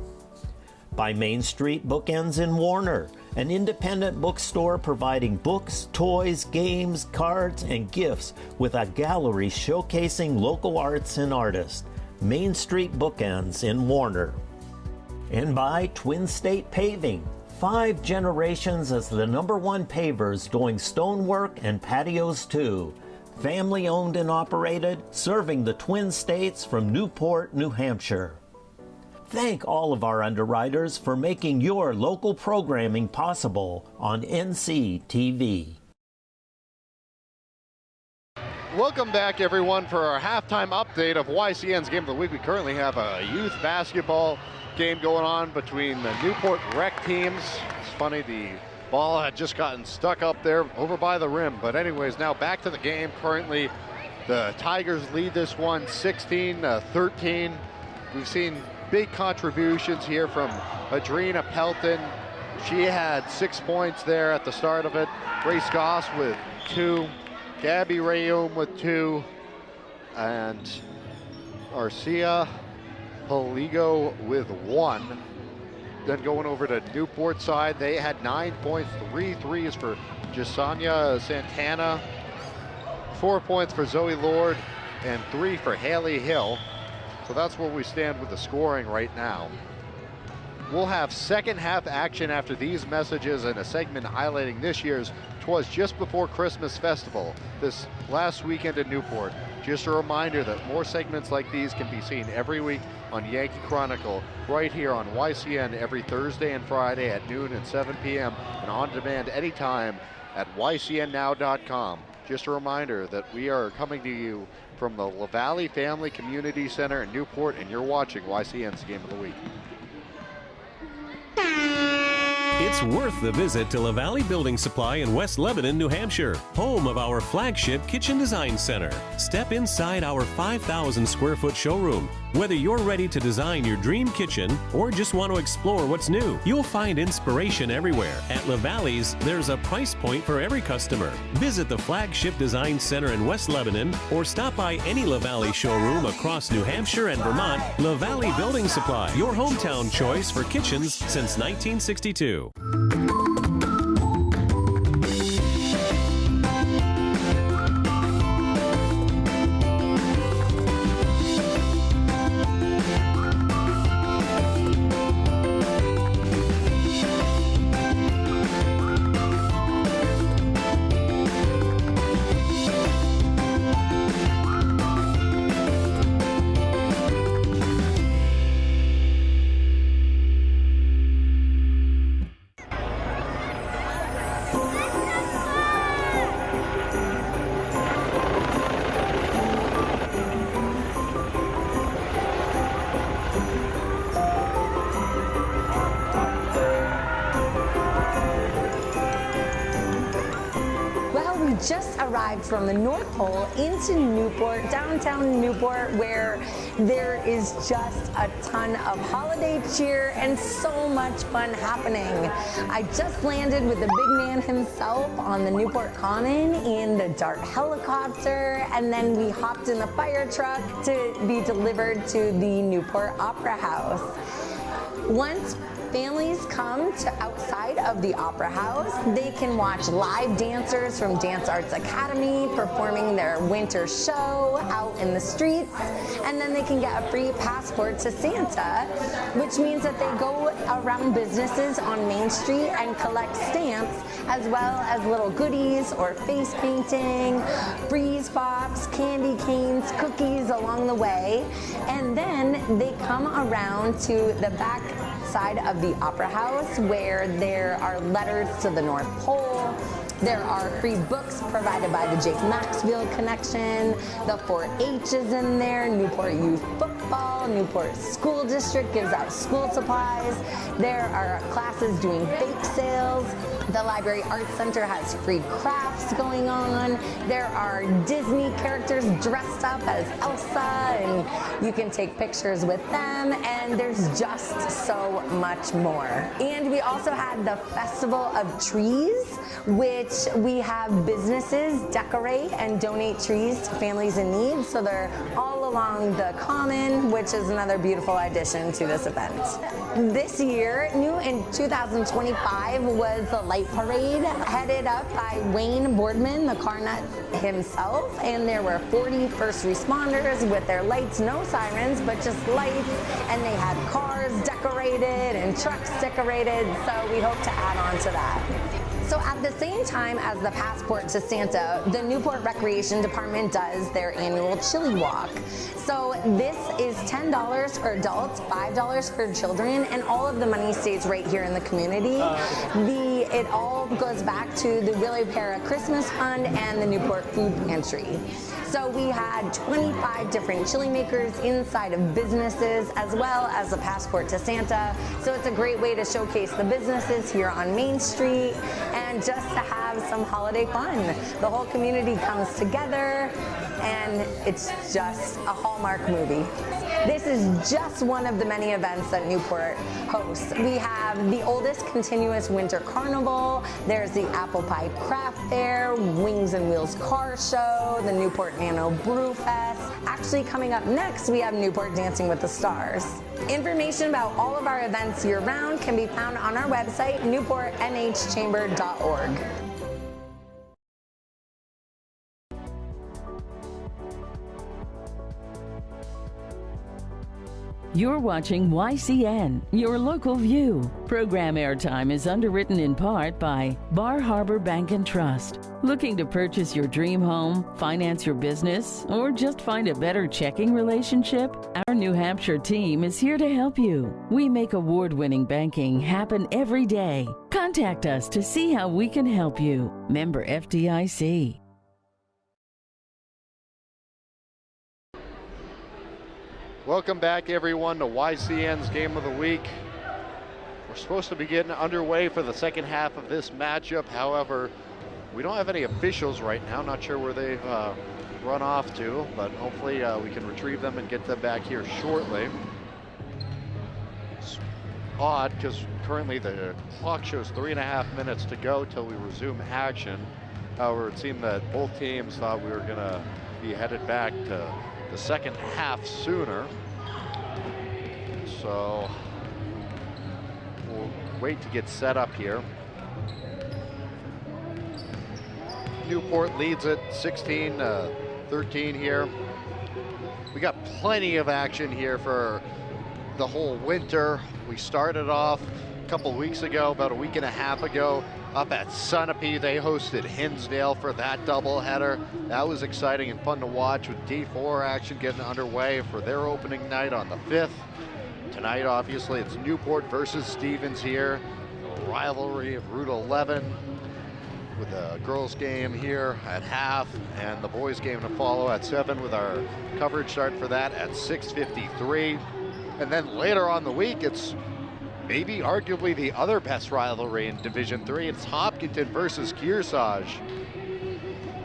By Main Street Bookends in Warner, an independent bookstore providing books, toys, games, cards, and gifts with a gallery showcasing local arts and artists. Main Street Bookends in Warner. And by Twin State Paving, 5 generations as the #1 pavers doing stonework and patios too. Family owned and operated, serving the Twin States from Newport, New Hampshire. Thank all of our underwriters for making your local programming possible on NCTV. Welcome back, everyone, for our halftime update of YCN's Game of the Week. We currently have a youth basketball game going on between the Newport rec teams. It's funny, the ball had just gotten stuck up there over by the rim. But anyways, now back to the game. Currently, the Tigers lead this one 16-13. We've seen big contributions here from Adrina Pelton. She had 6 points there at the start of it. Grace Goss with 2. Gabby Rayum with 2. And Arcia Poligo with 1. Then going over to Newport side, they had 9 points, 3 threes for Jasanya Santana, 4 points for Zoe Lord, and 3 for Haley Hill. So that's where we stand with the scoring right now. We'll have second half action after these messages and a segment highlighting this year's "'Twas Just Before Christmas" festival this last weekend in Newport. Just a reminder that more segments like these can be seen every week on Yankee Chronicle, right here on YCN every Thursday and Friday at noon and 7 p.m. and on demand anytime at ycnnow.com. Just a reminder that we are coming to you from the LaValley Family Community Center in Newport, and you're watching YCN's Game of the Week. It's worth the visit to LaValley Building Supply in West Lebanon, New Hampshire, home of our flagship Kitchen Design Center. Step inside our 5,000 square foot showroom. Whether you're ready to design your dream kitchen or just want to explore what's new, you'll find inspiration everywhere. At LaValley's, there's a price point for every customer. Visit the flagship Design Center in West Lebanon or stop by any LaValley showroom across New Hampshire and Vermont. LaValley Building Supply, your hometown choice for kitchens since 1962. Just arrived from the North Pole into Newport, downtown Newport, where there is just a ton of holiday cheer and so much fun happening. I just landed with the big man himself on the Newport Common in the Dart helicopter, and then we hopped in the fire truck to be delivered to the Newport Opera House. Once families come to outside of the Opera House, they can watch live dancers from Dance Arts Academy performing their winter show out in the streets, and then they can get a free passport to Santa, which means that they go around businesses on Main Street and collect stamps, as well as little goodies or face painting, freeze pops, candy canes, cookies along the way, and then they come around to the back side of the Opera House where there are letters to the North Pole. There are free books provided by the Jake Maxfield Connection. The 4-H is in there, Newport Youth Football, Newport School District gives out school supplies. There are classes doing bake sales. The Library Arts Center has free crafts going on. There are Disney characters dressed up as Elsa, and you can take pictures with them, and there's just so much more. And we also had the Festival of Trees, which we have businesses decorate and donate trees to families in need. So they're all along the Common, which is another beautiful addition to this event. This year, new in 2025, was the Light Parade, headed up by Wayne Boardman, the car nut himself, and there were 40 first responders with their lights, no sirens, but just lights, and they had cars decorated and trucks decorated, so we hope to add on to that. So at the same time as the Passport to Santa, the Newport Recreation Department does their annual Chili Walk. So this is $10 for adults, $5 for children, and all of the money stays right here in the community. It all goes back to the Willie Para Christmas Fund and the Newport Food Pantry. So we had 25 different chili makers inside of businesses, as well as the Passport to Santa. So it's a great way to showcase the businesses here on Main Street and just to have some holiday fun. The whole community comes together, and it's just a Hallmark movie. This is just one of the many events that Newport hosts. We have the oldest continuous winter carnival. There's the Apple Pie Craft Fair, Wings and Wheels Car Show, the Newport Nano Brew Fest. Actually, coming up next, we have Newport Dancing with the Stars. Information about all of our events year-round can be found on our website, newportnhchamber.org. You're watching YCN, your local view. Program airtime is underwritten in part by Bar Harbor Bank and Trust. Looking to purchase your dream home, finance your business, or just find a better checking relationship? Our New Hampshire team is here to help you. We make award-winning banking happen every day. Contact us to see how we can help you. Member FDIC. Welcome back, everyone, to YCN's Game of the Week. We're supposed to be getting underway for the second half of this matchup. However, we don't have any officials right now. Not sure where they've run off to, but hopefully we can retrieve them and get them back here shortly. It's odd because currently the clock shows 3.5 minutes to go till we resume action. However, it seemed that both teams thought we were going to be headed back to the second half sooner. So we'll wait to get set up here. Newport leads it 16-13 here. We got plenty of action here for the whole winter. We started off a couple weeks ago, about a week and a half ago, up at Sunapee. They hosted Hinsdale for that doubleheader. That was exciting and fun to watch, with D4 action getting underway for their opening night on the 5th. Tonight, obviously, it's Newport versus Stevens here. A rivalry of Route 11, with the girls game here at half and the boys game to follow at 7, with our coverage starting for that at 6:53. And then later on the week, it's maybe arguably the other best rivalry in Division 3. It's Hopkinton versus Kearsarge.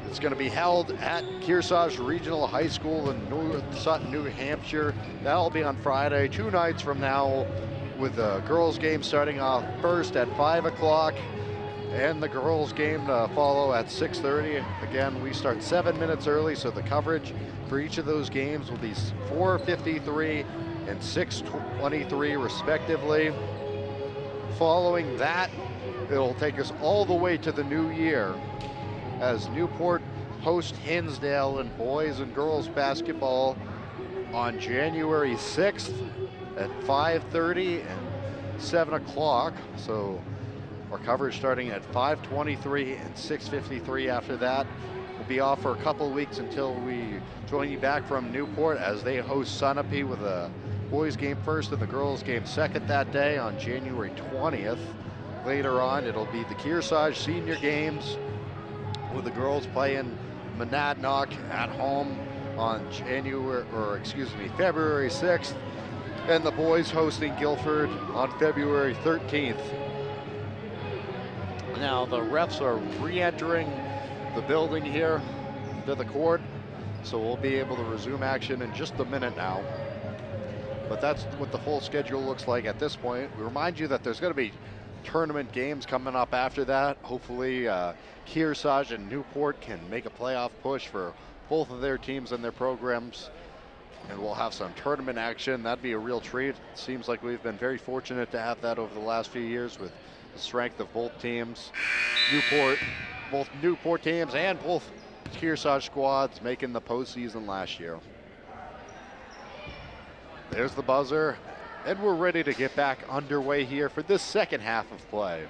It's going to be held at Kearsarge Regional High School in North Sutton, New Hampshire. That'll be on Friday, 2 nights from now, with the girls game starting off first at 5 o'clock and the girls game to follow at 6:30. Again, we start 7 minutes early, so the coverage for each of those games will be 4:53 and 6:23 respectively. Following that, it'll take us all the way to the new year as Newport host Hinsdale in boys and girls basketball on January 6th at 5:30 and 7 o'clock. So our coverage starting at 5:23 and 6:53 after that. We'll be off for a couple weeks until we join you back from Newport as they host Sunapee, with a boys game first and the girls game second that day on January 20th. Later on, it'll be the Kearsarge senior games, with the girls playing Monadnock at home on February 6th, and the boys hosting Guilford on February 13th. Now the refs are re-entering the building here to the court, so we'll be able to resume action in just a minute now. But that's what the full schedule looks like at this point. We remind you that there's going to be tournament games coming up after that. Hopefully Kearsarge and Newport can make a playoff push for both of their teams and their programs, and we'll have some tournament action. That'd be a real treat. It seems like we've been very fortunate to have that over the last few years, with the strength of both teams. Both Newport teams and both Kearsarge squads making the postseason last year. There's the buzzer, and we're ready to get back underway here for this second half of play.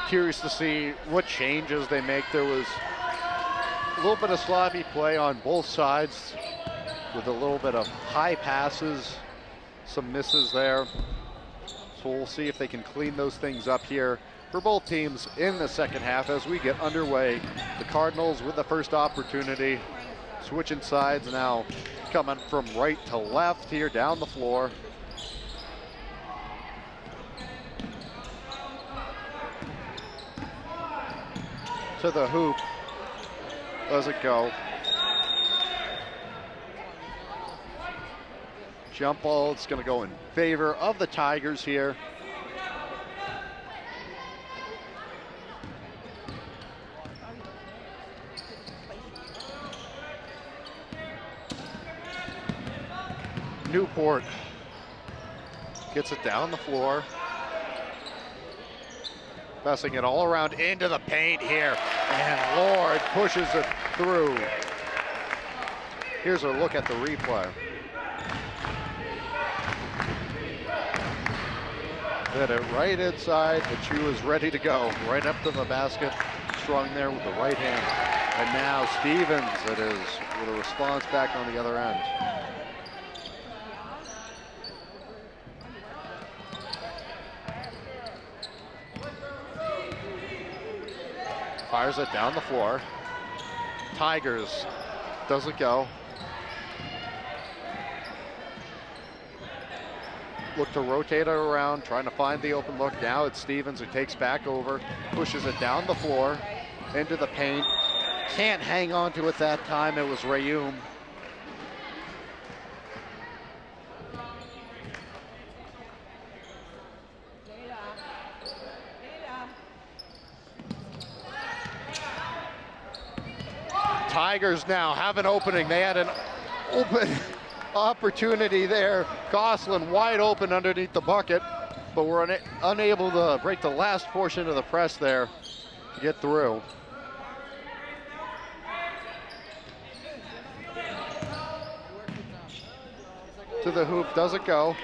Curious to see what changes they make. There was a little bit of sloppy play on both sides, with a little bit of high passes, some misses there. So we'll see if they can clean those things up here for both teams in the second half as we get underway. The Cardinals with the first opportunity, switching sides now, coming from right to left here down the floor. To the hoop, doesn't go. Jump ball, it's going to go in favor of the Tigers here. Newport gets it down the floor. Passing it all around into the paint here, and Lord pushes it through. Here's a look at the replay. Hit it right inside, but she was ready to go. Right up to the basket, strung there with the right hand. And now Stevens, it is, with a response back on the other end. Fires it down the floor. Tigers, doesn't go. Look to rotate it around, trying to find the open look. Now it's Stevens who takes back over, pushes it down the floor, into the paint. Can't hang on to it that time, it was Rayum. Tigers now have an opening. They had an open opportunity there. Gosselin wide open underneath the bucket, but were unable to break the last portion of the press there to get through. To the hoop, doesn't go.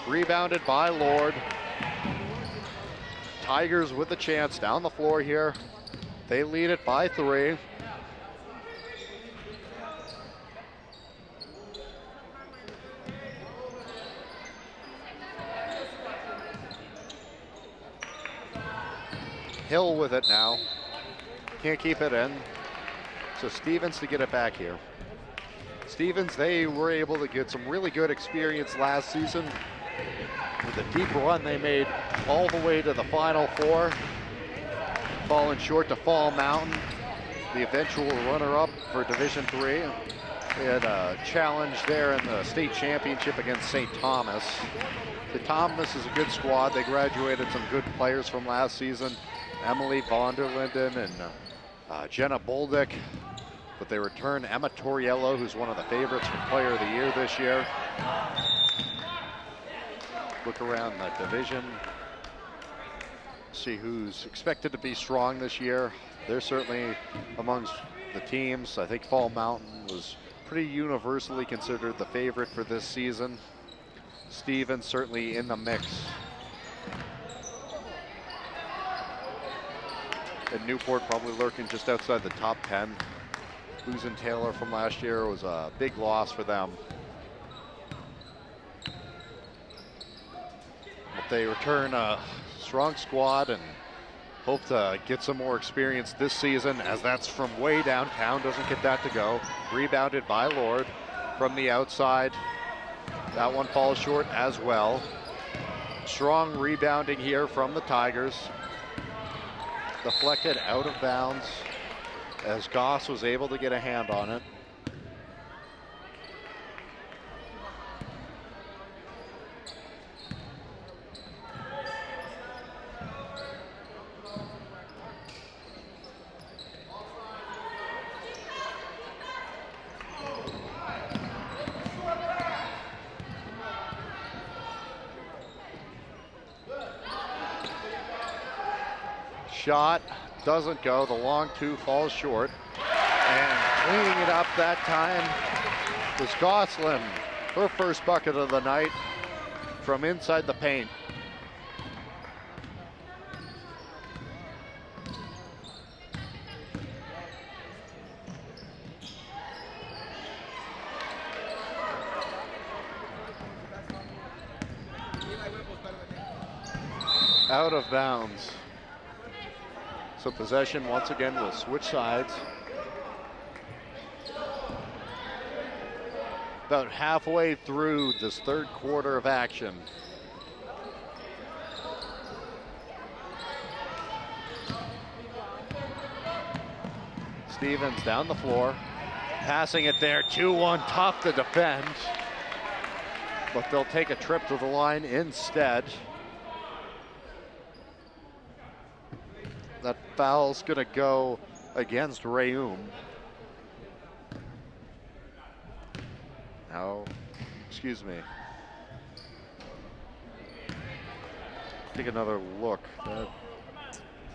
Rebounded by Lord. Tigers with a chance down the floor here. They lead it by 3. Hill with it now. Can't keep it in. So Stevens to get it back here. Stevens, they were able to get some really good experience last season with a deep run they made all the way to the Final Four. Falling short to Fall Mountain, the eventual runner-up for Division III. They had a challenge there in the state championship against St. Thomas. St. Thomas is a good squad. They graduated some good players from last season. Emily Vonderlinden and Jenna Boldick, but they return Emma Torriello, who's one of the favorites for Player of the Year this year. Look around the division, see who's expected to be strong this year. They're certainly amongst the teams. I think Fall Mountain was pretty universally considered the favorite for this season. Stevens certainly in the mix. And Newport probably lurking just outside the top 10. Losing Taylor from last year was a big loss for them. But they return a strong squad and hope to get some more experience this season, as that's from way downtown, doesn't get that to go. Rebounded by Lord from the outside. That one falls short as well. Strong rebounding here from the Tigers. Deflected out of bounds as Goss was able to get a hand on it. Shot doesn't go. The long 2 falls short. And cleaning it up that time was Gosselin. Her first bucket of the night from inside the paint. Out of bounds. So possession once again will switch sides. About halfway through this third quarter of action. Stevens down the floor, passing it there, 2-1, tough to defend. But they'll take a trip to the line instead. That foul's gonna go against Rayum. Now, excuse me. Take another look.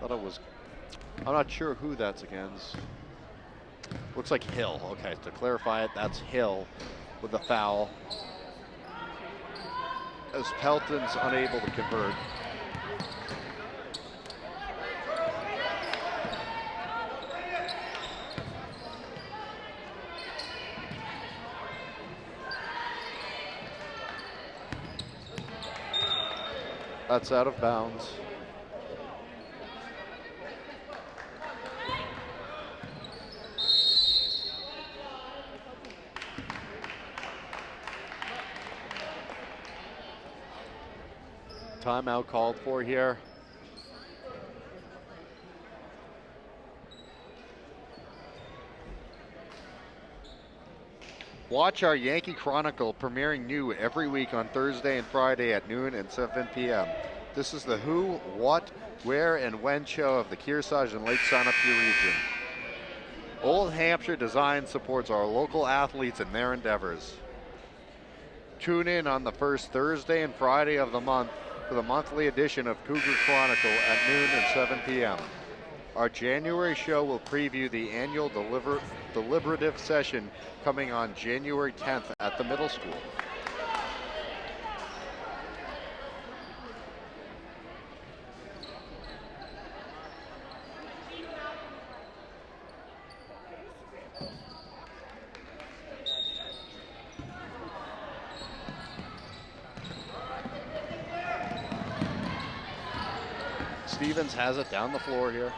Thought it was, I'm not sure who that's against. Looks like Hill. Okay, to clarify it, that's Hill with the foul. As Pelton's unable to convert. That's out of bounds. Timeout called for here. Watch our Yankee Chronicle premiering new every week on Thursday and Friday at noon and 7 p.m. This is the who, what, where, and when show of the Kearsarge and Lake Sunapee region. Old Hampshire Design supports our local athletes in their endeavors. Tune in on the first Thursday and Friday of the month for the monthly edition of Cougar Chronicle at noon and 7 p.m. Our January show will preview the annual deliberative session coming on January 10th at the middle school. Stevens has it down the floor here.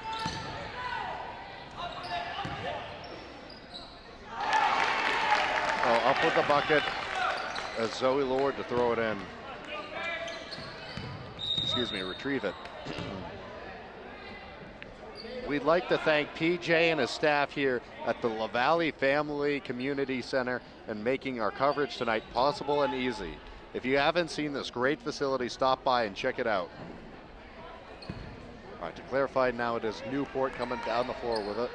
Oh, up with the bucket as Zoe Lord to throw it in. Excuse me, retrieve it. We'd like to thank PJ and his staff here at the LaValley Family Community Center and making our coverage tonight possible and easy. If you haven't seen this great facility, stop by and check it out. All right, to clarify now, it is Newport coming down the floor with it.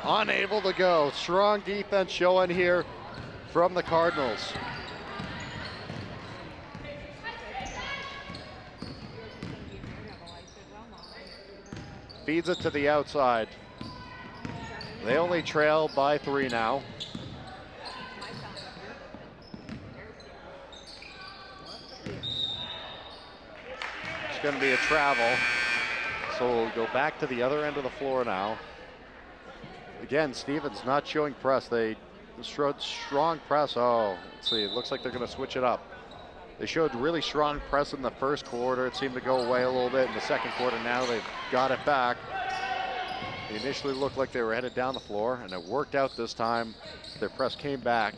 Unable to go. Strong defense showing here from the Cardinals. Feeds it to the outside. They only trail by 3 now. It's going to be a travel. So we'll go back to the other end of the floor now. Again, Stevens not showing press. They showed strong press. Oh, let's see. It looks like they're going to switch it up. They showed really strong press in the first quarter. It seemed to go away a little bit in the second quarter. Now they've got it back. They initially looked like they were headed down the floor, and it worked out this time. Their press came back.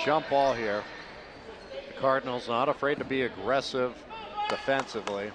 Jump ball here. The Cardinals not afraid to be aggressive defensively.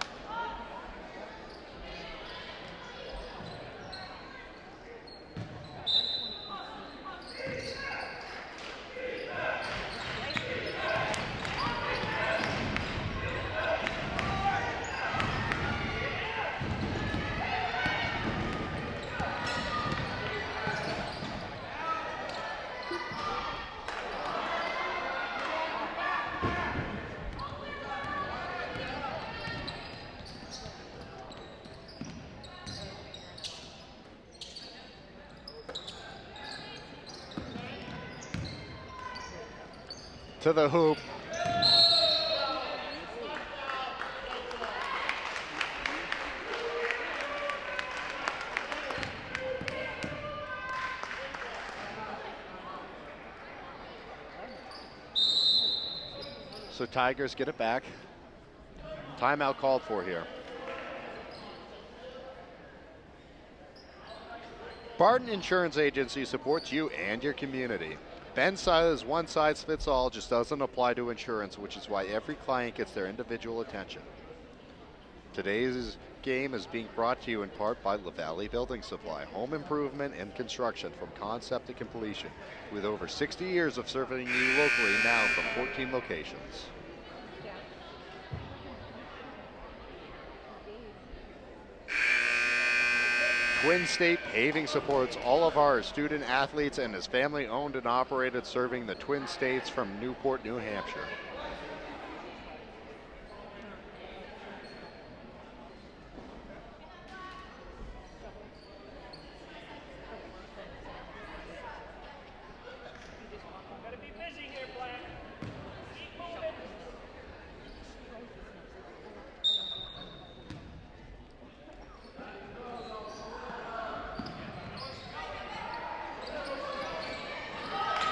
To the hoop. So Tigers get it back. Timeout called for here. Barton Insurance Agency supports you and your community. Ben says one size fits all just doesn't apply to insurance, which is why every client gets their individual attention. Today's game is being brought to you in part by LaValley Building Supply, home improvement and construction from concept to completion, with over 60 years of serving you locally now from 14 locations. Twin State Paving supports all of our student athletes and is family owned and operated, serving the Twin States from Newport, New Hampshire.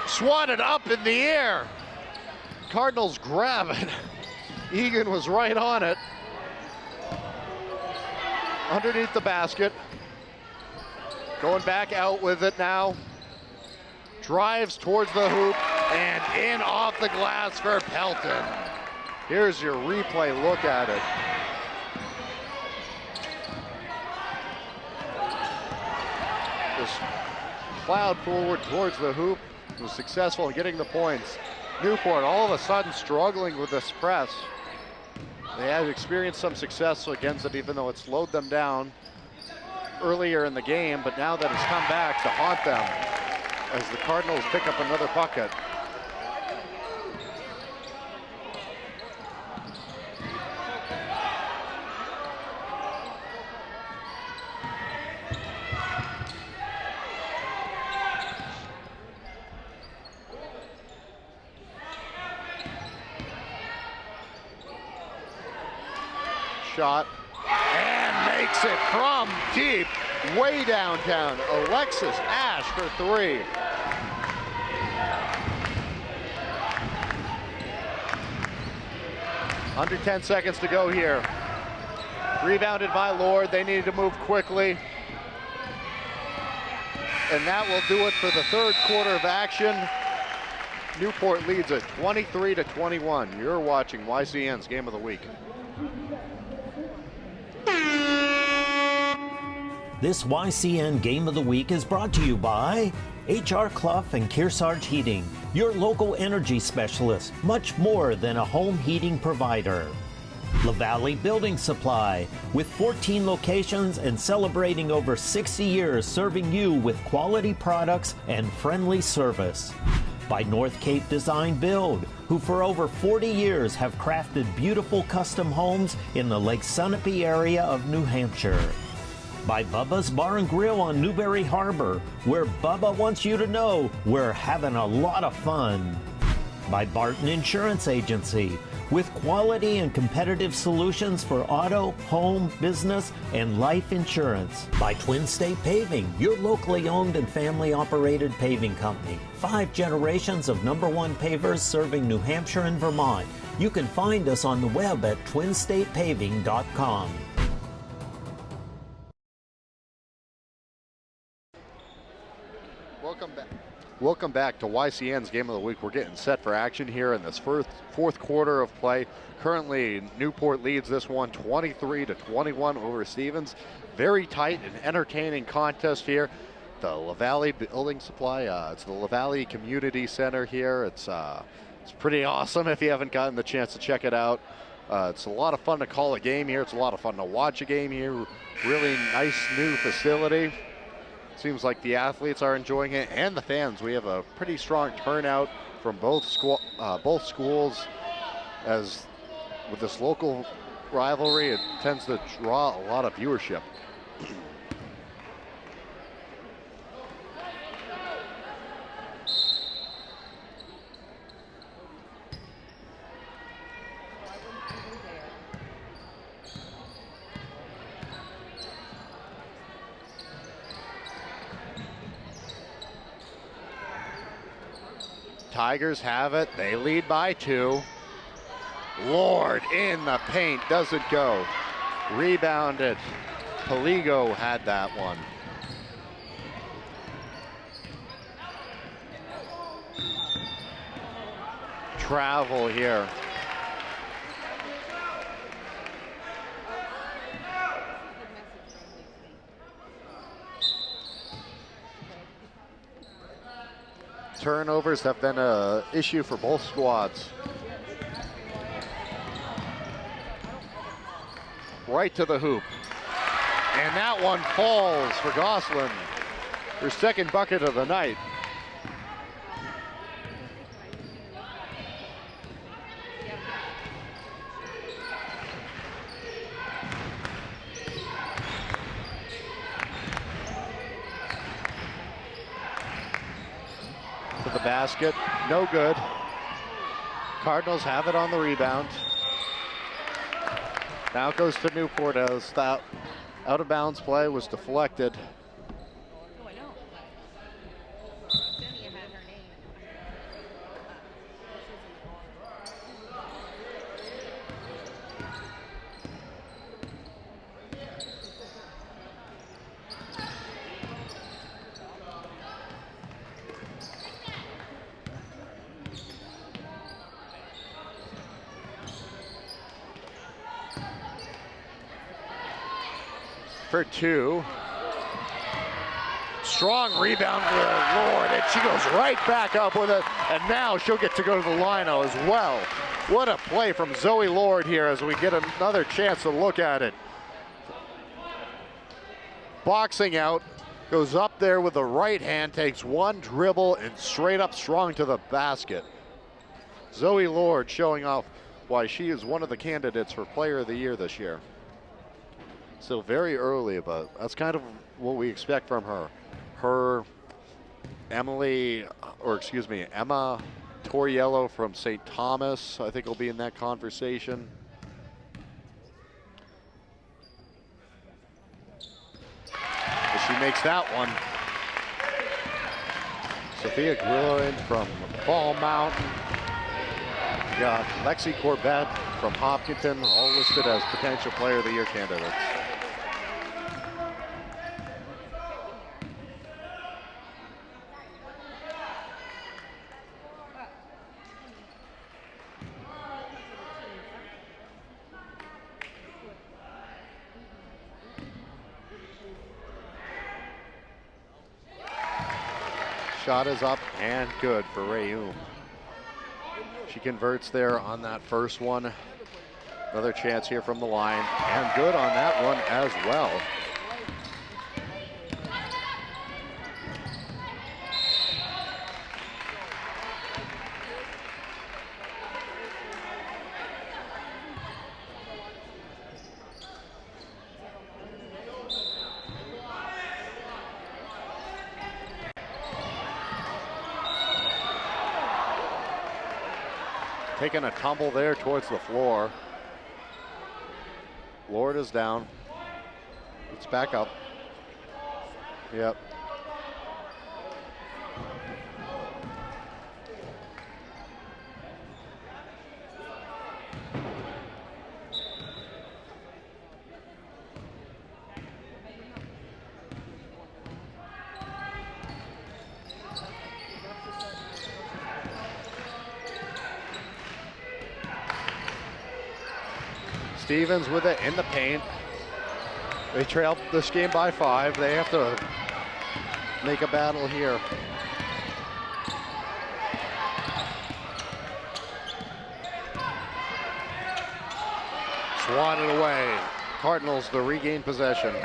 Swatted up in the air. Cardinals grab it. Egan was right on it. Underneath the basket. Going back out with it now. Drives towards the hoop and in off the glass for Pelton. Here's your replay look at it. Just plowed forward towards the hoop. Was successful in getting the points. Newport all of a sudden struggling with this press. They have experienced some success against it, even though it slowed them down earlier in the game, but now that it's come back to haunt them as the Cardinals pick up another bucket. Shot and makes it from deep, way downtown. Alexis Ash for three. Under 10 seconds to go here. Rebounded by Lord. They needed to move quickly. And that will do it for the third quarter of action. Newport leads at 23-21. You're watching YCN's Game of the Week. This YCN Game of the Week is brought to you by HR Clough and Kearsarge Heating, your local energy specialist, much more than a home heating provider. LaValley Building Supply, with 14 locations and celebrating over 60 years serving you with quality products and friendly service. By North Cape Design Build, who for over 40 years have crafted beautiful custom homes in the Lake Sunapee area of New Hampshire. By Bubba's Bar and Grill on Newberry Harbor, where Bubba wants you to know we're having a lot of fun. By Barton Insurance Agency, with quality and competitive solutions for auto, home, business, and life insurance. By Twin State Paving, your locally owned and family operated paving company. 5 generations of #1 pavers serving New Hampshire and Vermont. You can find us on the web at twinstatepaving.com. Welcome back to YCN's Game of the Week. We're getting set for action here in this fourth quarter of play. Currently, Newport leads this one 23-21 over Stevens. Very tight and entertaining contest here. The LaValley Building Supply. It's the LaValley Community Center here. It's pretty awesome if you haven't gotten the chance to check it out. It's a lot of fun to call a game here. It's a lot of fun to watch a game here. Really nice new facility. Seems like the athletes are enjoying it and the fans. We have a pretty strong turnout from both schools. As with this local rivalry, it tends to draw a lot of viewership. Tigers have it. They lead by 2. Lord in the paint, doesn't go. Rebounded. Paligo had that one. travel here. Turnovers have been an issue for both squads. Right to the hoop. And that one falls for Gosselin. Her second bucket of the night. To the basket, no good. Cardinals have it on the rebound. Now it goes to Newport as that out of bounds play was deflected. For two. Strong rebound for Lord, and she goes right back up with it, and now she'll get to go to the line-out as well. What a play from Zoe Lord here as we get another chance to look at it. Boxing out, goes up there with the right hand, takes one dribble and straight up strong to the basket. Zoe Lord showing off why she is one of the candidates for Player of the Year this year. Still very early, but that's kind of what we expect from her. Emma Torriello from St. Thomas, I think will be in that conversation. As she makes that one. Sophia Grilland from Fall Mountain. We got Lexi Corbett from Hopkinton, all listed as potential Player of the Year candidates. Shot is up and good for Rayum. She converts there on that first one. Another chance here from the line, and good on that one as well. Taking a tumble there towards the floor. Lord is down. It's back up. Yep. Stevens with it in the paint. They trailed this game by 5. They have to make a battle here. Swatted away. Cardinals to regain possession.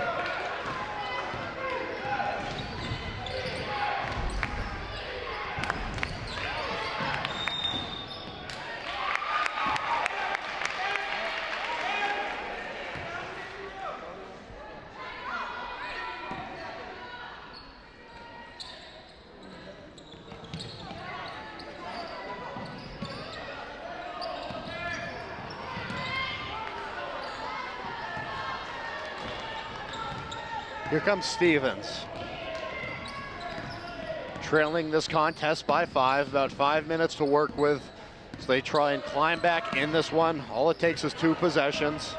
Here comes Stevens. Trailing this contest by 5, about 5 minutes to work with. So they try and climb back in this one. All it takes is 2 possessions.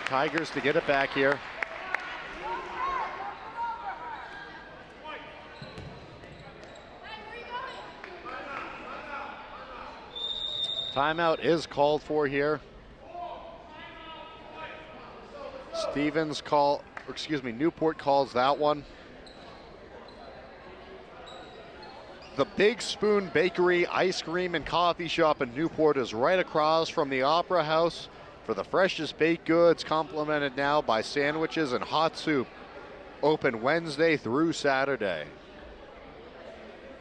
Tigers to get it back here. Timeout is called for here. Newport calls that one. The Big Spoon Bakery Ice Cream and Coffee Shop in Newport is right across from the Opera House for the freshest baked goods, complemented now by sandwiches and hot soup. Open Wednesday through Saturday.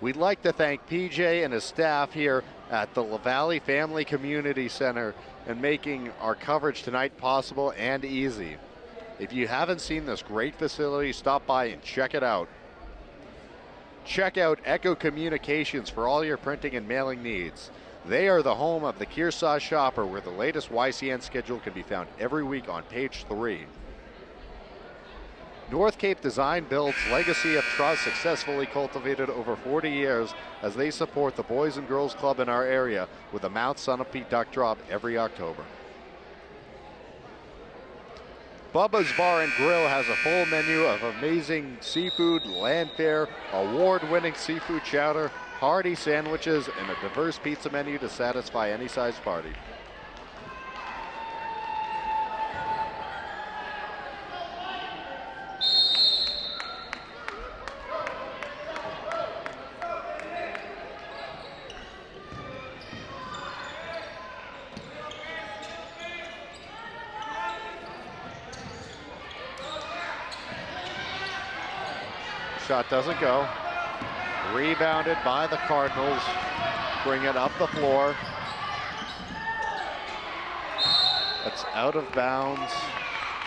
We'd like to thank PJ and his staff here at the LaValley Family Community Center and making our coverage tonight possible and easy. If you haven't seen this great facility, stop by and check it out. Check out Echo Communications for all your printing and mailing needs. They are the home of the Kearsarge Shopper, where the latest YCN schedule can be found every week on page 3. North Cape Design builds legacy of trust successfully cultivated over 40 years as they support the Boys and Girls Club in our area with a Mount Sunapee duck drop every October. Bubba's Bar and Grill has a full menu of amazing seafood, land fare, award-winning seafood chowder, hearty sandwiches, and a diverse pizza menu to satisfy any size party. Shot doesn't go. Rebounded by the Cardinals. Bring it up the floor. That's out of bounds.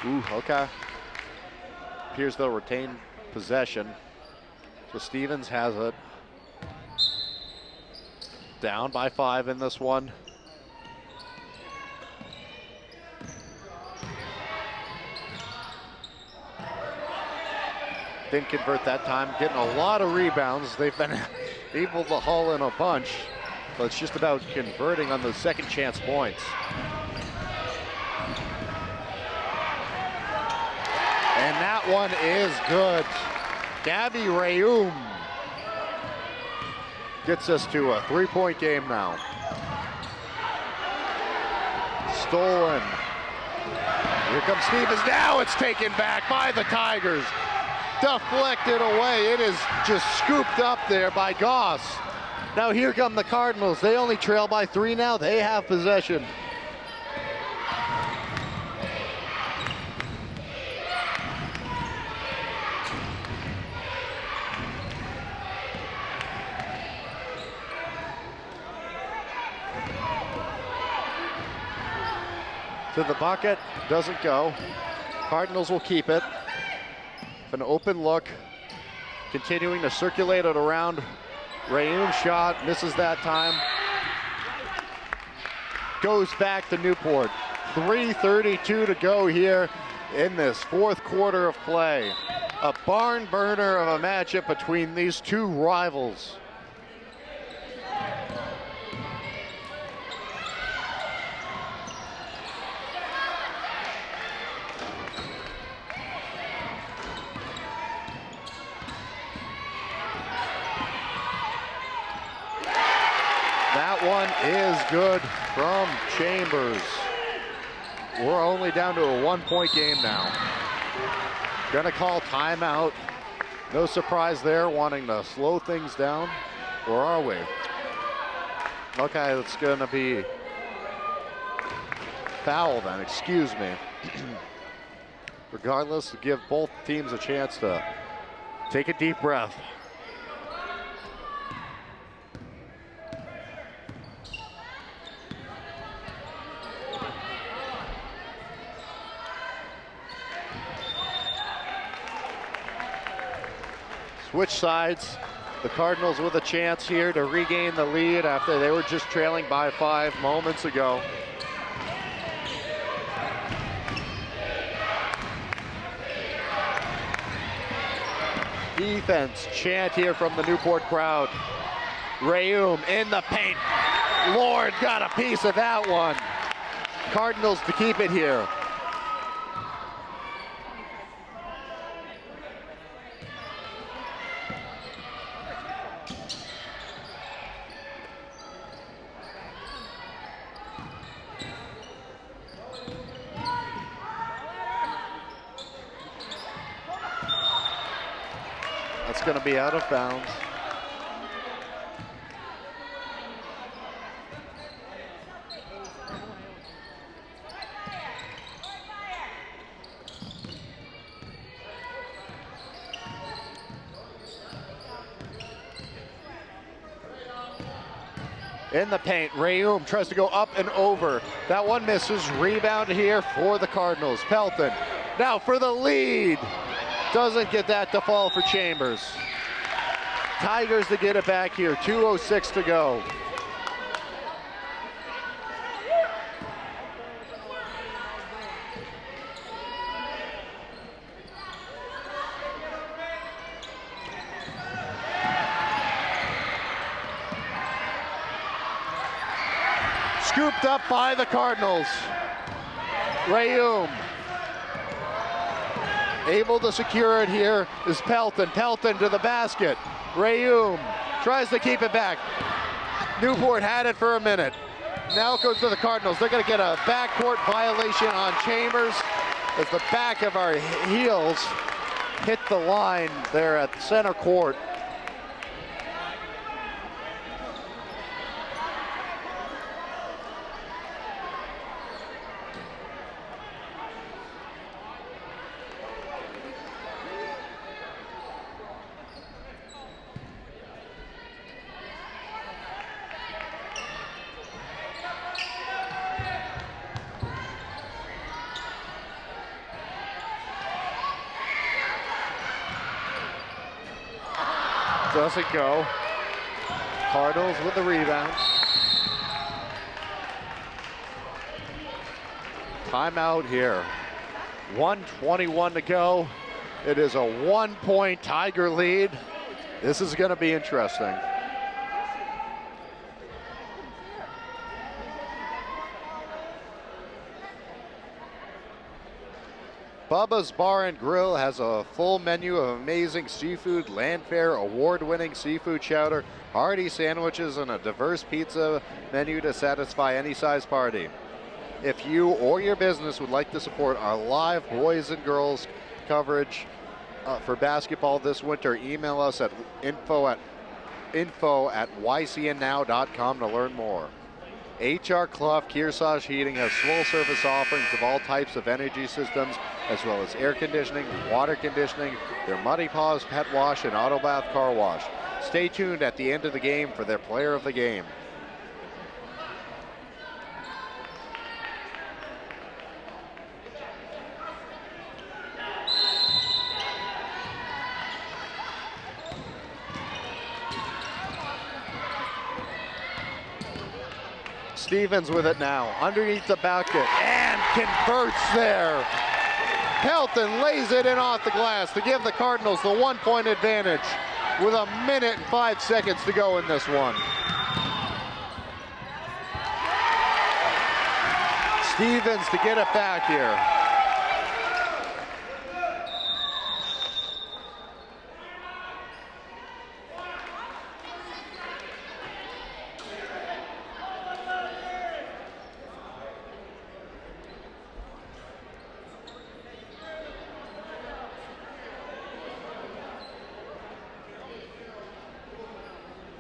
Ooh, okay. Appears they'll retain possession. So Stevens has it. Down by 5 in this one. Didn't convert that time, getting a lot of rebounds. They've been able to haul in a bunch, but it's just about converting on those second chance points. And that one is good. Gabby Rayum gets us to a 3-point game now. Stolen. Here comes Stevens. Now it's taken back by the Tigers. Deflected away. It is just scooped up there by Goss. Now here come the Cardinals. They only trail by 3 now. They have possession. To the bucket, doesn't go. Cardinals will keep it. An open look, continuing to circulate it around. Rayum shot, misses that time. Goes back to Newport. 3:32 to go here in this fourth quarter of play. A barn burner of a matchup between these two rivals. One is good from Chambers. We're only down to a 1-point game now. Gonna call timeout. No surprise there, wanting to slow things down. Or are we? Okay, it's gonna be foul then, excuse me. Regardless, to give both teams a chance to take a deep breath. Switch sides. The Cardinals with a chance here to regain the lead after they were just trailing by 5 moments ago. Defense chant here from the Newport crowd. Rayum in the paint. Lord got a piece of that one. Cardinals to keep it here. That's going to be out of bounds. In the paint, Rayum tries to go up and over. That one misses. Rebound here for the Cardinals. Pelton now for the lead. Doesn't get that to fall for Chambers. Tigers to get it back here. 2:06 to go. Scooped up by the Cardinals. Rayum able to secure it here is Pelton. Pelton to the basket. Rayum tries to keep it back. Newport had it for a minute. Now it goes to the Cardinals. They're going to get a backcourt violation on Chambers as the back of our heels hit the line there at center court. Doesn't go. Cardinals with the rebound. Timeout here. 1:21 to go. It is a 1-point Tiger lead. This is going to be interesting. Bubba's Bar and Grill has a full menu of amazing seafood, Landfair award-winning seafood chowder, hearty sandwiches, and a diverse pizza menu to satisfy any size party. If you or your business would like to support our live boys and girls coverage for basketball this winter, email us at info@ycnnow.com to learn more. HR Clough Kearsarge Heating has full service offerings of all types of energy systems, as well as air conditioning, water conditioning, their Muddy Paws pet wash, and auto bath car wash. Stay tuned at the end of the game for their player of the game. Stevens with it now, underneath the basket, and converts there. Pelton lays it in off the glass to give the Cardinals the 1-point advantage with 1 minute and 5 seconds to go in this one. Stevens to get it back here.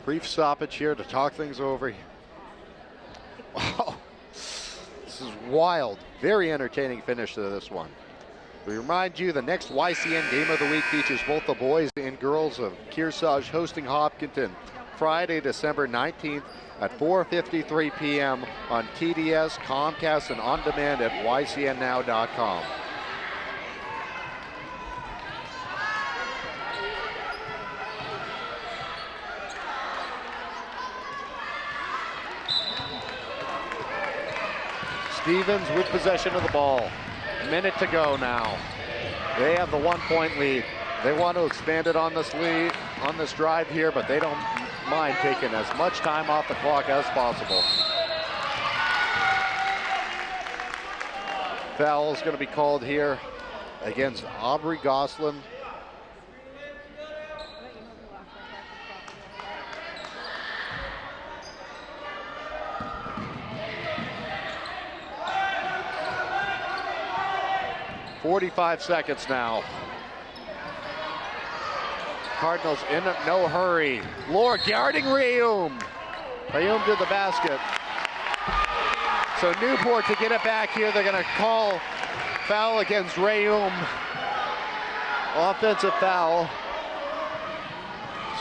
Brief stoppage here to talk things over. Wow, this is wild. Very entertaining finish to this one. We remind you the next YCN Game of the Week features both the boys and girls of Kearsarge hosting Hopkinton Friday, December 19th at 4:53 p.m. on TDS, Comcast, and on demand at ycnnow.com. Stevens with possession of the ball. Minute to go now. They have the 1-point lead. They want to expand it on this lead, on this drive here, but they don't mind taking as much time off the clock as possible. Foul is going to be called here against Aubrey Goslin. .45 seconds now. Cardinals in no hurry. Lord guarding Rayum. Rayum to the basket. So Newport to get it back here. They're going to call foul against Rayum. Offensive foul.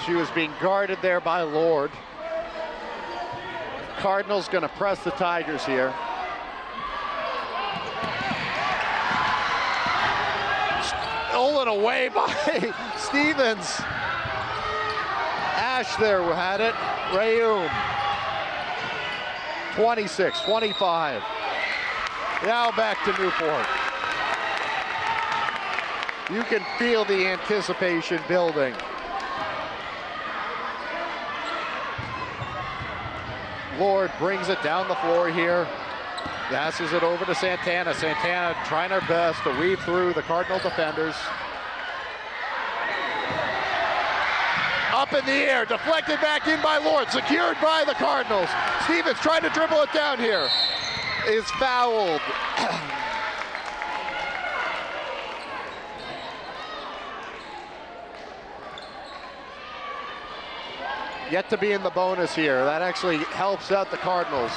She was being guarded there by Lord. Cardinals going to press the Tigers here. Stolen away by Stevens. Ash there had it. Rayum. 26-25. Now back to Newport. You can feel the anticipation building. Lord brings it down the floor here. Passes it over to Santana. Santana trying her best to weave through the Cardinal defenders. Up in the air, deflected back in by Lord, secured by the Cardinals. Stevens trying to dribble it down here. Is fouled. Yet to be in the bonus here. That actually helps out the Cardinals.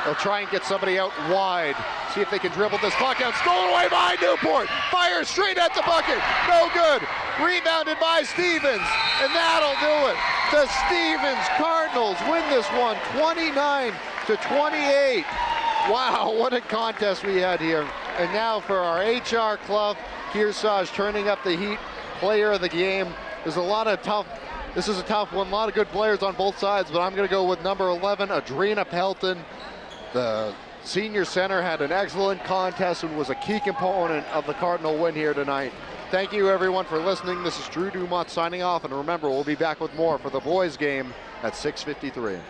They'll try and get somebody out wide. See if they can dribble this clock out. Stolen away by Newport. Fires straight at the bucket. No good. Rebounded by Stevens. And that'll do it. The Stevens Cardinals win this one 29-28. Wow, what a contest we had here. And now for our HR Clough, Kearsarge turning up the heat. Player of the game. There's a lot of this is a tough one. A lot of good players on both sides, but I'm going to go with number 11, Adrena Pelton. The senior center had an excellent contest and was a key component of the Cardinal win here tonight. Thank you, everyone, for listening. This is Drew Dumont signing off, and remember, we'll be back with more for the boys' game at 6:53.